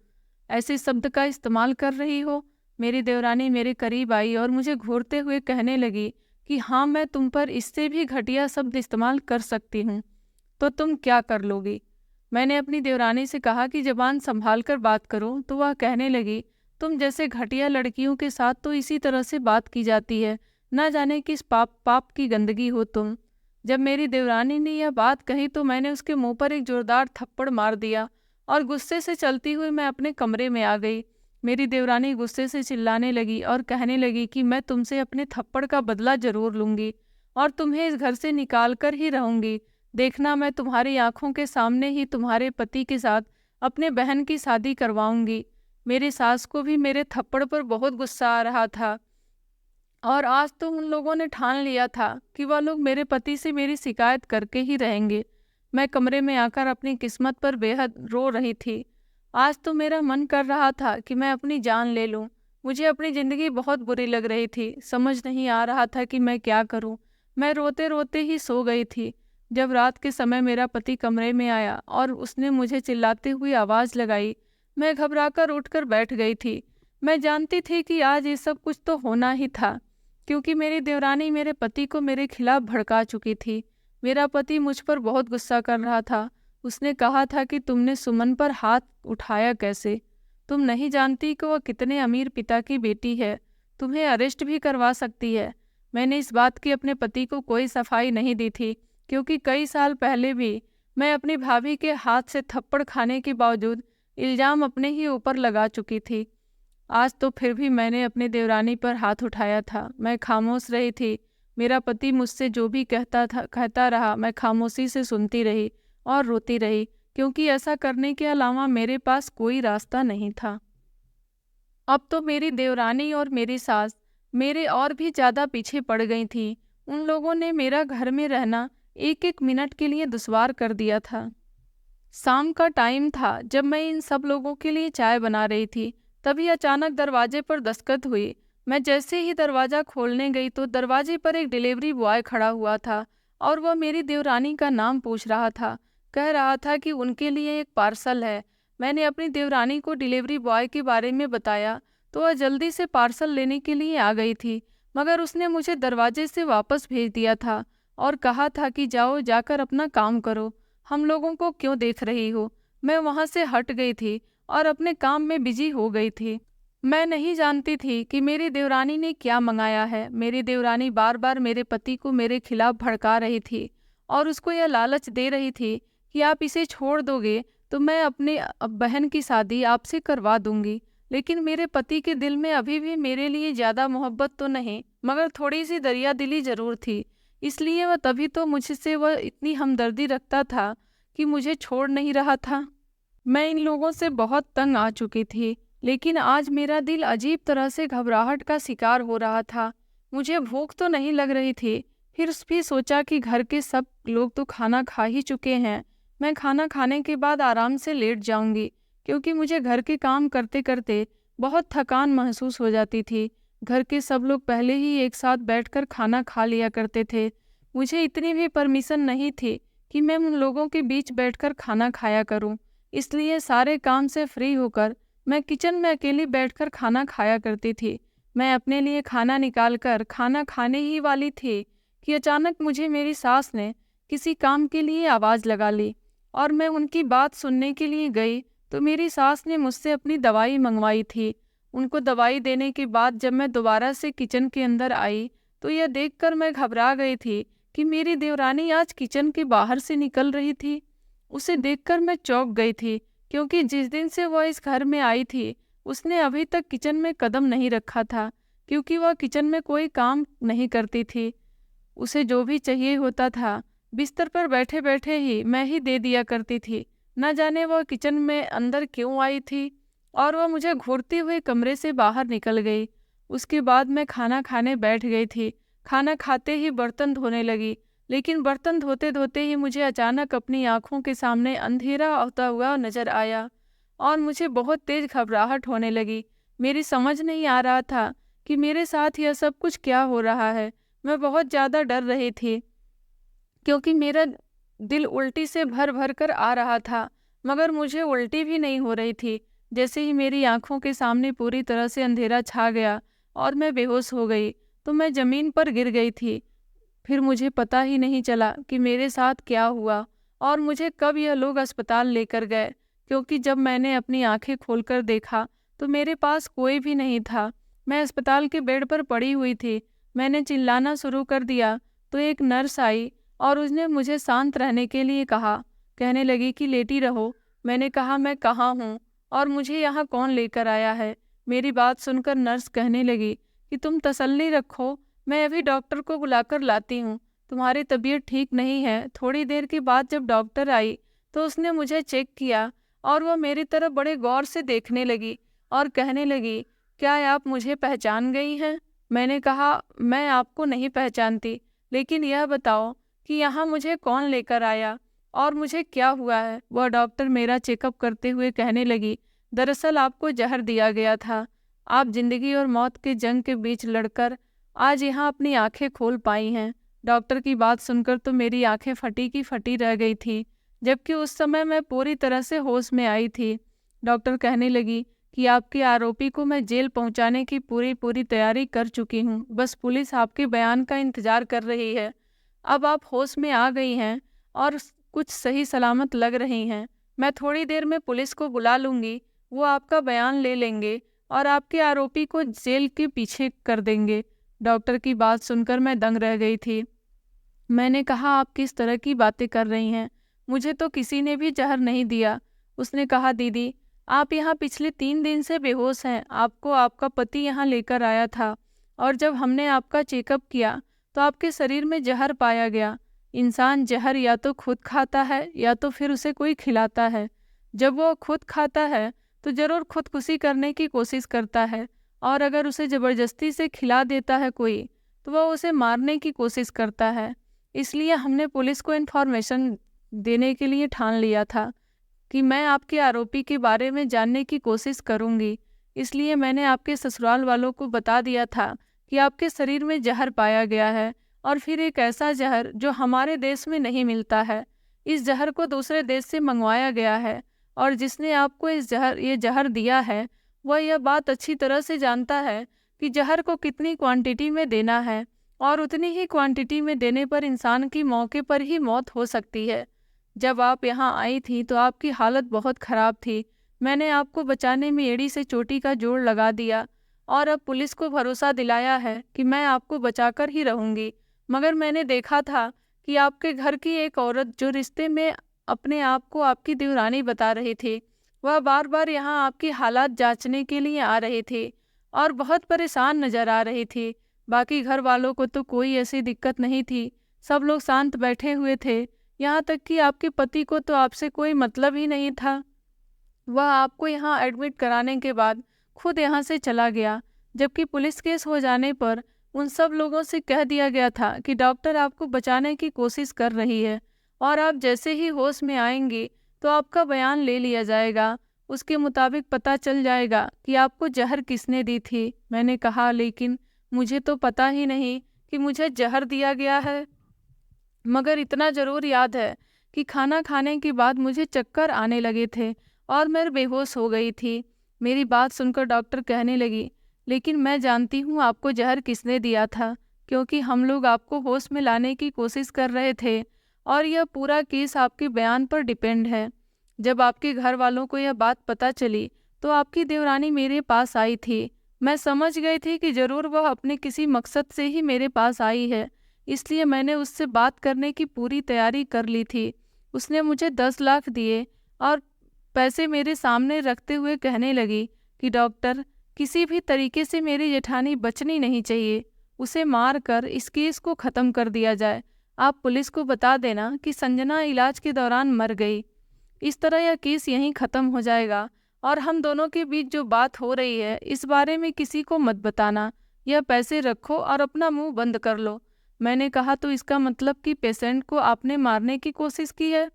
ऐसे शब्द का इस्तेमाल कर रही हो? मेरी देवरानी मेरे करीब आई और मुझे घूरते हुए कहने लगी कि हाँ, मैं तुम पर इससे भी घटिया शब्द इस्तेमाल कर सकती हूँ, तो तुम क्या कर लोगी? मैंने अपनी देवरानी से कहा कि जबान संभाल कर बात करो, तो वह कहने लगी, तुम जैसे घटिया लड़कियों के साथ तो इसी तरह से बात की जाती है, ना जाने किस पाप पाप की गंदगी हो तुम। जब मेरी देवरानी ने यह बात कही तो मैंने उसके मुंह पर एक जोरदार थप्पड़ मार दिया और गुस्से से चलती हुई मैं अपने कमरे में आ गई। मेरी देवरानी गुस्से से चिल्लाने लगी और कहने लगी कि मैं तुमसे अपने थप्पड़ का बदला जरूर लूंगी और तुम्हें इस घर से निकाल कर ही रहूंगी। देखना, मैं तुम्हारी आंखों के सामने ही तुम्हारे पति के साथ अपने बहन की शादी करवाऊंगी। मेरी सास को भी मेरे थप्पड़ पर बहुत गुस्सा आ रहा था, और आज तो उन लोगों ने ठान लिया था कि वह लोग मेरे पति से मेरी शिकायत करके ही रहेंगे। मैं कमरे में आकर अपनी किस्मत पर बेहद रो रही थी। आज तो मेरा मन कर रहा था कि मैं अपनी जान ले लूं। मुझे अपनी ज़िंदगी बहुत बुरी लग रही थी, समझ नहीं आ रहा था कि मैं क्या करूं। मैं रोते रोते ही सो गई थी। जब रात के समय मेरा पति कमरे में आया और उसने मुझे चिल्लाते हुए आवाज़ लगाई, मैं घबराकर उठकर बैठ गई थी। मैं जानती थी कि आज ये सब कुछ तो होना ही था, क्योंकि मेरी देवरानी मेरे पति को मेरे खिलाफ भड़का चुकी थी। मेरा पति मुझ पर बहुत गुस्सा कर रहा था। उसने कहा था कि तुमने सुमन पर हाथ उठाया कैसे? तुम नहीं जानती कि वह कितने अमीर पिता की बेटी है। तुम्हें अरेस्ट भी करवा सकती है। मैंने इस बात की अपने पति को कोई सफाई नहीं दी थी, क्योंकि कई साल पहले भी मैं अपनी भाभी के हाथ से थप्पड़ खाने के बावजूद इल्ज़ाम अपने ही ऊपर लगा चुकी थी। आज तो फिर भी मैंने अपनी देवरानी पर हाथ उठाया था। मैं खामोश रही थी। मेरा पति मुझसे जो भी कहता रहा, मैं खामोशी से सुनती रही और रोती रही, क्योंकि ऐसा करने के अलावा मेरे पास कोई रास्ता नहीं था। अब तो मेरी देवरानी और मेरी सास मेरे और भी ज़्यादा पीछे पड़ गई थी। उन लोगों ने मेरा घर में रहना एक एक मिनट के लिए दुश्वार कर दिया था। शाम का टाइम था जब मैं इन सब लोगों के लिए चाय बना रही थी। तभी अचानक दरवाजे पर दस्तक हुई। मैं जैसे ही दरवाज़ा खोलने गई तो दरवाजे पर एक डिलीवरी बॉय खड़ा हुआ था और वह मेरी देवरानी का नाम पूछ रहा था। कह रहा था कि उनके लिए एक पार्सल है। मैंने अपनी देवरानी को डिलीवरी बॉय के बारे में बताया तो वह जल्दी से पार्सल लेने के लिए आ गई थी, मगर उसने मुझे दरवाजे से वापस भेज दिया था और कहा था कि जाओ, जाकर अपना काम करो, हम लोगों को क्यों देख रही हो। मैं वहां से हट गई थी और अपने काम में बिजी हो गई थी। मैं नहीं जानती थी कि मेरी देवरानी ने क्या मंगाया है। मेरी देवरानी बार बार मेरे पति को मेरे खिलाफ भड़का रही थी और उसको यह लालच दे रही थी कि आप इसे छोड़ दोगे तो मैं अपने बहन की शादी आपसे करवा दूंगी। लेकिन मेरे पति के दिल में अभी भी मेरे लिए ज़्यादा मोहब्बत तो नहीं, मगर थोड़ी सी दरिया दिली जरूर थी। इसलिए वह तभी तो मुझसे वह इतनी हमदर्दी रखता था कि मुझे छोड़ नहीं रहा था। मैं इन लोगों से बहुत तंग आ चुकी थी, लेकिन आज मेरा दिल अजीब तरह से घबराहट का शिकार हो रहा था। मुझे भूख तो नहीं लग रही थी, फिर भी सोचा कि घर के सब लोग तो खाना खा ही चुके हैं। मैं खाना खाने के बाद आराम से लेट जाऊंगी, क्योंकि मुझे घर के काम करते करते बहुत थकान महसूस हो जाती थी। घर के सब लोग पहले ही एक साथ बैठकर खाना खा लिया करते थे। मुझे इतनी भी परमिशन नहीं थी कि मैं उन लोगों के बीच बैठकर खाना खाया करूं। इसलिए सारे काम से फ्री होकर मैं किचन में अकेली बैठकर खाना खाया करती थी। मैं अपने लिए खाना निकालकर खाना खाने ही वाली थी कि अचानक मुझे मेरी सास ने किसी काम के लिए आवाज़ लगा ली और मैं उनकी बात सुनने के लिए गई तो मेरी सास ने मुझसे अपनी दवाई मंगवाई थी। उनको दवाई देने के बाद जब मैं दोबारा से किचन के अंदर आई तो यह देखकर मैं घबरा गई थी कि मेरी देवरानी आज किचन के बाहर से निकल रही थी। उसे देखकर मैं चौंक गई थी, क्योंकि जिस दिन से वह इस घर में आई थी उसने अभी तक किचन में कदम नहीं रखा था, क्योंकि वह किचन में कोई काम नहीं करती थी। उसे जो भी चाहिए होता था बिस्तर पर बैठे बैठे ही मैं ही दे दिया करती थी। न जाने वह किचन में अंदर क्यों आई थी और वह मुझे घूरते हुए कमरे से बाहर निकल गई। उसके बाद मैं खाना खाने बैठ गई थी। खाना खाते ही बर्तन धोने लगी, लेकिन बर्तन धोते धोते ही मुझे अचानक अपनी आंखों के सामने अंधेरा होता हुआ नजर आया और मुझे बहुत तेज घबराहट होने लगी। मेरी समझ नहीं आ रहा था कि मेरे साथ यह सब कुछ क्या हो रहा है। मैं बहुत ज़्यादा डर रही थी, क्योंकि मेरा दिल उल्टी से भर भर कर आ रहा था, मगर मुझे उल्टी भी नहीं हो रही थी। जैसे ही मेरी आंखों के सामने पूरी तरह से अंधेरा छा गया और मैं बेहोश हो गई तो मैं ज़मीन पर गिर गई थी। फिर मुझे पता ही नहीं चला कि मेरे साथ क्या हुआ और मुझे कब यह लोग अस्पताल लेकर गए, क्योंकि जब मैंने अपनी आंखें खोलकर देखा तो मेरे पास कोई भी नहीं था। मैं अस्पताल के बेड पर पड़ी हुई थी। मैंने चिल्लाना शुरू कर दिया तो एक नर्स आई और उसने मुझे शांत रहने के लिए कहा। कहने लगी कि लेटी रहो। मैंने कहा, मैं कहाँ हूँ और मुझे यहाँ कौन लेकर आया है? मेरी बात सुनकर नर्स कहने लगी कि तुम तसल्ली रखो, मैं अभी डॉक्टर को बुलाकर लाती हूँ। तुम्हारी तबीयत ठीक नहीं है। थोड़ी देर के बाद जब डॉक्टर आई तो उसने मुझे चेक किया और वह मेरी तरफ बड़े गौर से देखने लगी और कहने लगी, क्या आप मुझे पहचान गई हैं? मैंने कहा, मैं आपको नहीं पहचानती, लेकिन यह बताओ कि यहाँ मुझे कौन लेकर आया और मुझे क्या हुआ है? वह डॉक्टर मेरा चेकअप करते हुए कहने लगी, दरअसल आपको जहर दिया गया था। आप जिंदगी और मौत के जंग के बीच लड़कर आज यहाँ अपनी आंखें खोल पाई हैं। डॉक्टर की बात सुनकर तो मेरी आंखें फटी की फटी रह गई थी, जबकि उस समय मैं पूरी तरह से होश में आई थी। डॉक्टर कहने लगी कि आपके आरोपी को मैं जेल पहुंचाने की पूरी तैयारी कर चुकी हूँ, बस पुलिस आपके बयान का इंतजार कर रही है। अब आप होश में आ गई हैं और कुछ सही सलामत लग रही हैं। मैं थोड़ी देर में पुलिस को बुला लूँगी, वो आपका बयान ले लेंगे और आपके आरोपी को जेल के पीछे कर देंगे। डॉक्टर की बात सुनकर मैं दंग रह गई थी। मैंने कहा, आप किस तरह की बातें कर रही हैं? मुझे तो किसी ने भी जहर नहीं दिया। उसने कहा, दीदी आप यहाँ पिछले 3 दिन से बेहोश हैं। आपको आपका पति यहाँ लेकर आया था और जब हमने आपका चेकअप किया तो आपके शरीर में जहर पाया गया। इंसान जहर या तो खुद खाता है या तो फिर उसे कोई खिलाता है। जब वो खुद खाता है तो ज़रूर खुदकुशी करने की कोशिश करता है, और अगर उसे ज़बरदस्ती से खिला देता है कोई तो वह उसे मारने की कोशिश करता है। इसलिए हमने पुलिस को इन्फॉर्मेशन देने के लिए ठान लिया था कि मैं आपके आरोपी के बारे में जानने की कोशिश करूंगी। इसलिए मैंने आपके ससुराल वालों को बता दिया था कि आपके शरीर में जहर पाया गया है, और फिर एक ऐसा जहर जो हमारे देश में नहीं मिलता है। इस जहर को दूसरे देश से मंगवाया गया है, और जिसने आपको ये जहर दिया है वह यह बात अच्छी तरह से जानता है कि जहर को कितनी क्वांटिटी में देना है, और उतनी ही क्वांटिटी में देने पर इंसान की मौके पर ही मौत हो सकती है। जब आप यहाँ आई थी तो आपकी हालत बहुत ख़राब थी। मैंने आपको बचाने में एड़ी से चोटी का जोड़ लगा दिया और अब पुलिस को भरोसा दिलाया है कि मैं आपको बचाकर ही रहूँगी। मगर मैंने देखा था कि आपके घर की एक औरत जो रिश्ते में अपने आप को आपकी देवरानी बता रही थी, वह बार बार यहाँ आपकी हालात जांचने के लिए आ रही थी और बहुत परेशान नज़र आ रही थी। बाकी घर वालों को तो कोई ऐसी दिक्कत नहीं थी, सब लोग शांत बैठे हुए थे। यहाँ तक कि आपके पति को तो आपसे कोई मतलब ही नहीं था। वह आपको यहाँ एडमिट कराने के बाद खुद यहाँ से चला गया, जबकि पुलिस केस हो जाने पर उन सब लोगों से कह दिया गया था कि डॉक्टर आपको बचाने की कोशिश कर रही है और आप जैसे ही होश में आएंगी तो आपका बयान ले लिया जाएगा। उसके मुताबिक पता चल जाएगा कि आपको जहर किसने दी थी। मैंने कहा, लेकिन मुझे तो पता ही नहीं कि मुझे जहर दिया गया है, मगर इतना ज़रूर याद है कि खाना खाने के बाद मुझे चक्कर आने लगे थे और मैं बेहोश हो गई थी। मेरी बात सुनकर डॉक्टर कहने लगी, लेकिन मैं जानती हूँ आपको जहर किसने दिया था, क्योंकि हम लोग आपको होश में लाने की कोशिश कर रहे थे और यह पूरा केस आपके बयान पर डिपेंड है। जब आपके घर वालों को यह बात पता चली तो आपकी देवरानी मेरे पास आई थी। मैं समझ गई थी कि ज़रूर वह अपने किसी मकसद से ही मेरे पास आई है, इसलिए मैंने उससे बात करने की पूरी तैयारी कर ली थी। उसने मुझे 10 लाख दिए और पैसे मेरे सामने रखते हुए कहने लगी कि डॉक्टर, किसी भी तरीके से मेरी जेठानी बचनी नहीं चाहिए, उसे मार कर इस केस को ख़त्म कर दिया जाए। आप पुलिस को बता देना कि संजना इलाज के दौरान मर गई। इस तरह यह केस यहीं ख़त्म हो जाएगा और हम दोनों के बीच जो बात हो रही है इस बारे में किसी को मत बताना। यह पैसे रखो और अपना मुंह बंद कर लो। मैंने कहा, तो इसका मतलब कि पेशेंट को आपने मारने की कोशिश की है?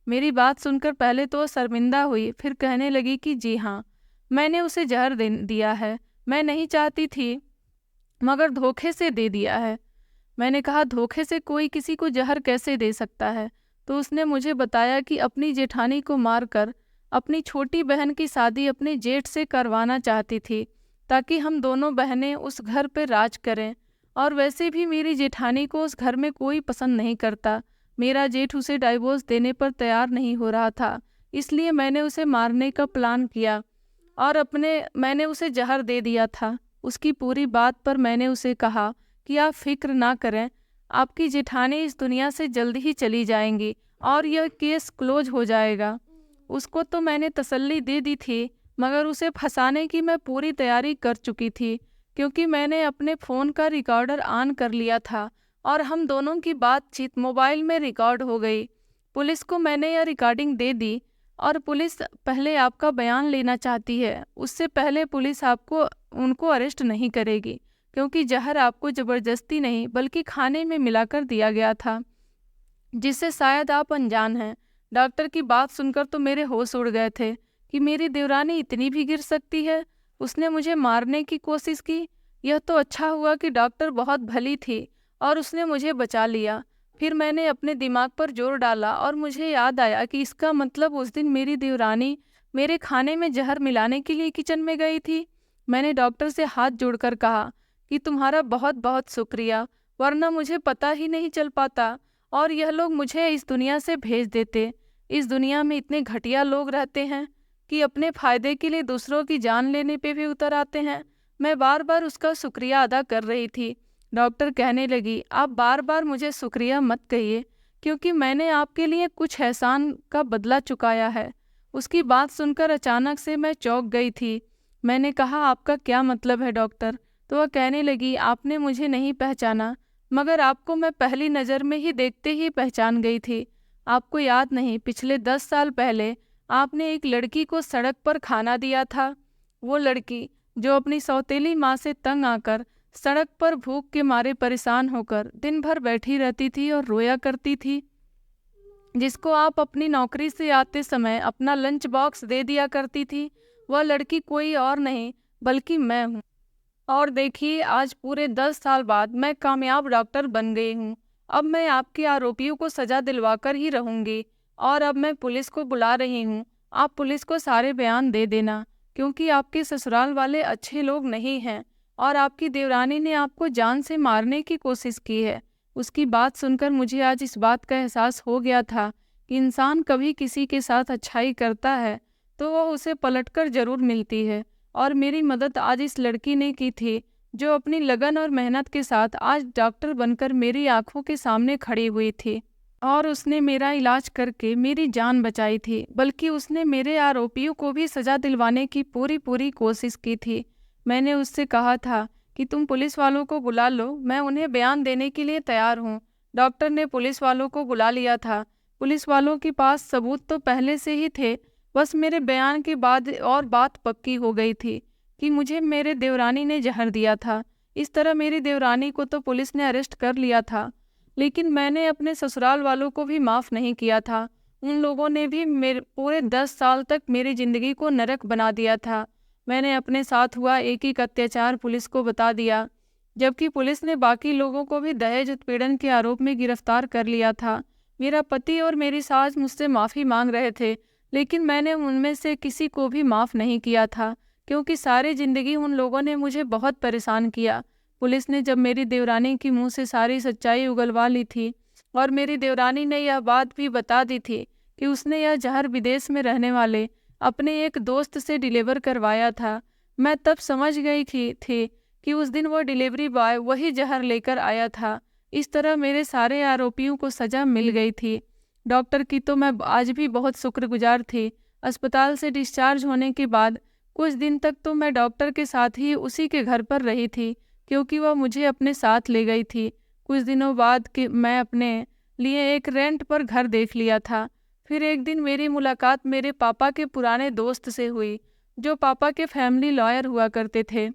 मेरी बात सुनकर पहले तो शर्मिंदा हुई, फिर कहने लगी कि जी हाँ, मैंने उसे जहर दे दिया है। मैं नहीं चाहती थी मगर धोखे से दे दिया है। मैंने कहा, धोखे से कोई किसी को जहर कैसे दे सकता है? तो उसने मुझे बताया कि अपनी जेठानी को मारकर अपनी छोटी बहन की शादी अपने जेठ से करवाना चाहती थी ताकि हम दोनों बहनें उस घर पर राज करें। और वैसे भी मेरी जेठानी को उस घर में कोई पसंद नहीं करता। मेरा जेठ उसे डाइवोर्स देने पर तैयार नहीं हो रहा था, इसलिए मैंने उसे मारने का प्लान किया और मैंने उसे जहर दे दिया था। उसकी पूरी बात पर मैंने उसे कहा कि आप फिक्र ना करें, आपकी जेठानी इस दुनिया से जल्द ही चली जाएंगी और यह केस क्लोज हो जाएगा। उसको तो मैंने तसल्ली दे दी थी, मगर उसे फंसाने की मैं पूरी तैयारी कर चुकी थी, क्योंकि मैंने अपने फ़ोन का रिकॉर्डर ऑन कर लिया था और हम दोनों की बातचीत मोबाइल में रिकॉर्ड हो गई। पुलिस को मैंने यह रिकॉर्डिंग दे दी और पुलिस पहले आपका बयान लेना चाहती है। उससे पहले पुलिस उनको अरेस्ट नहीं करेगी, क्योंकि जहर आपको ज़बरदस्ती नहीं बल्कि खाने में मिलाकर दिया गया था, जिससे शायद आप अनजान हैं। डॉक्टर की बात सुनकर तो मेरे होश उड़ गए थे कि मेरी देवरानी इतनी भी गिर सकती है। उसने मुझे मारने की कोशिश की। यह तो अच्छा हुआ कि डॉक्टर बहुत भली थी और उसने मुझे बचा लिया। फिर मैंने अपने दिमाग पर जोर डाला और मुझे याद आया कि इसका मतलब उस दिन मेरी देवरानी मेरे खाने में जहर मिलाने के लिए किचन में गई थी। मैंने डॉक्टर से हाथ जोड़कर कहा कि तुम्हारा बहुत बहुत शुक्रिया, वरना मुझे पता ही नहीं चल पाता और यह लोग मुझे इस दुनिया से भेज देते। इस दुनिया में इतने घटिया लोग रहते हैं कि अपने फायदे के लिए दूसरों की जान लेने पे भी उतर आते हैं। मैं बार बार उसका शुक्रिया अदा कर रही थी। डॉक्टर कहने लगी, आप बार बार मुझे शुक्रिया मत कहिए, क्योंकि मैंने आपके लिए कुछ एहसान का बदला चुकाया है। उसकी बात सुनकर अचानक से मैं चौंक गई थी। मैंने कहा, आपका क्या मतलब है डॉक्टर? तो वह कहने लगी, आपने मुझे नहीं पहचाना, मगर आपको मैं पहली नज़र में ही देखते ही पहचान गई थी। आपको याद नहीं, पिछले 10 साल पहले आपने एक लड़की को सड़क पर खाना दिया था। वो लड़की जो अपनी सौतेली माँ से तंग आकर सड़क पर भूख के मारे परेशान होकर दिन भर बैठी रहती थी और रोया करती थी, जिसको आप अपनी नौकरी से आते समय अपना लंच बॉक्स दे दिया करती थी, वह लड़की कोई और नहीं बल्कि मैं हूँ। और देखिए, आज पूरे 10 साल बाद मैं कामयाब डॉक्टर बन गई हूँ। अब मैं आपके आरोपियों को सजा दिलवाकर ही रहूँगी और अब मैं पुलिस को बुला रही हूँ। आप पुलिस को सारे बयान दे देना, क्योंकि आपके ससुराल वाले अच्छे लोग नहीं हैं और आपकी देवरानी ने आपको जान से मारने की कोशिश की है। उसकी बात सुनकर मुझे आज इस बात का एहसास हो गया था कि इंसान कभी किसी के साथ अच्छाई करता है तो वह उसे पलटकर जरूर मिलती है। और मेरी मदद आज इस लड़की ने की थी, जो अपनी लगन और मेहनत के साथ आज डॉक्टर बनकर मेरी आंखों के सामने खड़ी हुई थी। और उसने मेरा इलाज करके मेरी जान बचाई थी, बल्कि उसने मेरे आरोपियों को भी सजा दिलवाने की पूरी कोशिश की थी। मैंने उससे कहा था कि तुम पुलिस वालों को बुला लो, मैं उन्हें बयान देने के लिए तैयार हूँ। डॉक्टर ने पुलिस वालों को बुला लिया था। पुलिस वालों के पास सबूत तो पहले से ही थे, बस मेरे बयान के बाद और बात पक्की हो गई थी कि मुझे मेरे देवरानी ने जहर दिया था। इस तरह मेरी देवरानी को तो पुलिस ने अरेस्ट कर लिया था, लेकिन मैंने अपने ससुराल वालों को भी माफ़ नहीं किया था। उन लोगों ने भी मेरे पूरे 10 साल तक मेरी ज़िंदगी को नरक बना दिया था। मैंने अपने साथ हुआ एक एक अत्याचार पुलिस को बता दिया, जबकि पुलिस ने बाकी लोगों को भी दहेज उत्पीड़न के आरोप में गिरफ्तार कर लिया था। मेरा पति और मेरी सास मुझसे माफ़ी मांग रहे थे, लेकिन मैंने उनमें से किसी को भी माफ़ नहीं किया था, क्योंकि सारी ज़िंदगी उन लोगों ने मुझे बहुत परेशान किया। पुलिस ने जब मेरी देवरानी की मुंह से सारी सच्चाई उगलवा ली थी और मेरी देवरानी ने यह बात भी बता दी थी कि उसने यह जहर विदेश में रहने वाले अपने एक दोस्त से डिलीवर करवाया था, मैं तब समझ गई थी कि उस दिन वो डिलीवरी बॉय वही जहर लेकर आया था। इस तरह मेरे सारे आरोपियों को सज़ा मिल गई थी। डॉक्टर की तो मैं आज भी बहुत शुक्रगुजार थी। अस्पताल से डिस्चार्ज होने के बाद कुछ दिन तक तो मैं डॉक्टर के साथ ही उसी के घर पर रही थी, क्योंकि वह मुझे अपने साथ ले गई थी। कुछ दिनों बाद कि मैं अपने लिए एक रेंट पर घर देख लिया था। फिर एक दिन मेरी मुलाकात मेरे पापा के पुराने दोस्त से हुई, जो पापा के फैमिली लॉयर हुआ करते थे।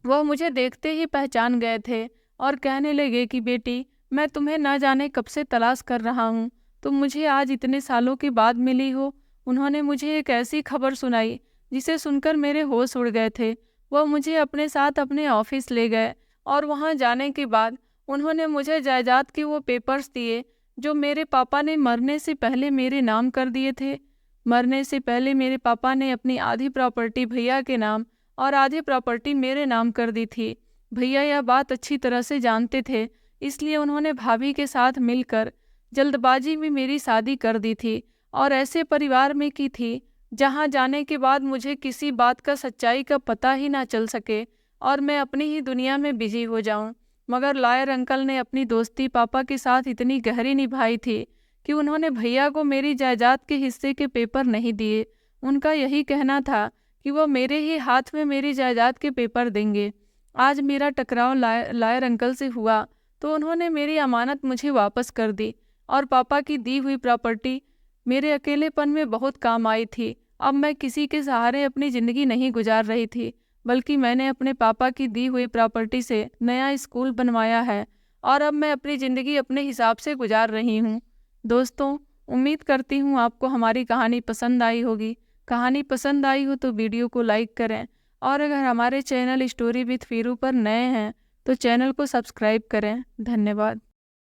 वह मुझे देखते ही पहचान गए थे और कहने लगे कि बेटी, मैं तुम्हें न जाने कब से तलाश कर रहा हूँ, तुम मुझे आज इतने सालों के बाद मिली हो। उन्होंने मुझे एक ऐसी खबर सुनाई जिसे सुनकर मेरे होश उड़ गए थे। वह मुझे अपने साथ अपने ऑफिस ले गए और वहाँ जाने के बाद उन्होंने मुझे जायदाद के वो पेपर्स दिए जो मेरे पापा ने मरने से पहले मेरे नाम कर दिए थे। मरने से पहले मेरे पापा ने अपनी आधी प्रॉपर्टी भैया के नाम और आधी प्रॉपर्टी मेरे नाम कर दी थी। भैया यह बात अच्छी तरह से जानते थे, इसलिए उन्होंने भाभी के साथ मिलकर जल्दबाजी में मेरी शादी कर दी थी और ऐसे परिवार में की थी जहां जाने के बाद मुझे किसी बात का सच्चाई का पता ही ना चल सके और मैं अपनी ही दुनिया में बिजी हो जाऊं। मगर लॉयर अंकल ने अपनी दोस्ती पापा के साथ इतनी गहरी निभाई थी कि उन्होंने भैया को मेरी जायदाद के हिस्से के पेपर नहीं दिए। उनका यही कहना था कि वो मेरे ही हाथ में मेरी जायदाद के पेपर देंगे। आज मेरा टकराव लॉयर अंकल से हुआ तो उन्होंने मेरी अमानत मुझे वापस कर दी और पापा की दी हुई प्रॉपर्टी मेरे अकेलेपन में बहुत काम आई थी। अब मैं किसी के सहारे अपनी ज़िंदगी नहीं गुजार रही थी, बल्कि मैंने अपने पापा की दी हुई प्रॉपर्टी से नया स्कूल बनवाया है और अब मैं अपनी ज़िंदगी अपने हिसाब से गुजार रही हूँ। दोस्तों, उम्मीद करती हूँ आपको हमारी कहानी पसंद आई होगी। कहानी पसंद आई हो तो वीडियो को लाइक करें और अगर हमारे चैनल स्टोरी विद वीरू पर नए हैं तो चैनल को सब्सक्राइब करें। धन्यवाद।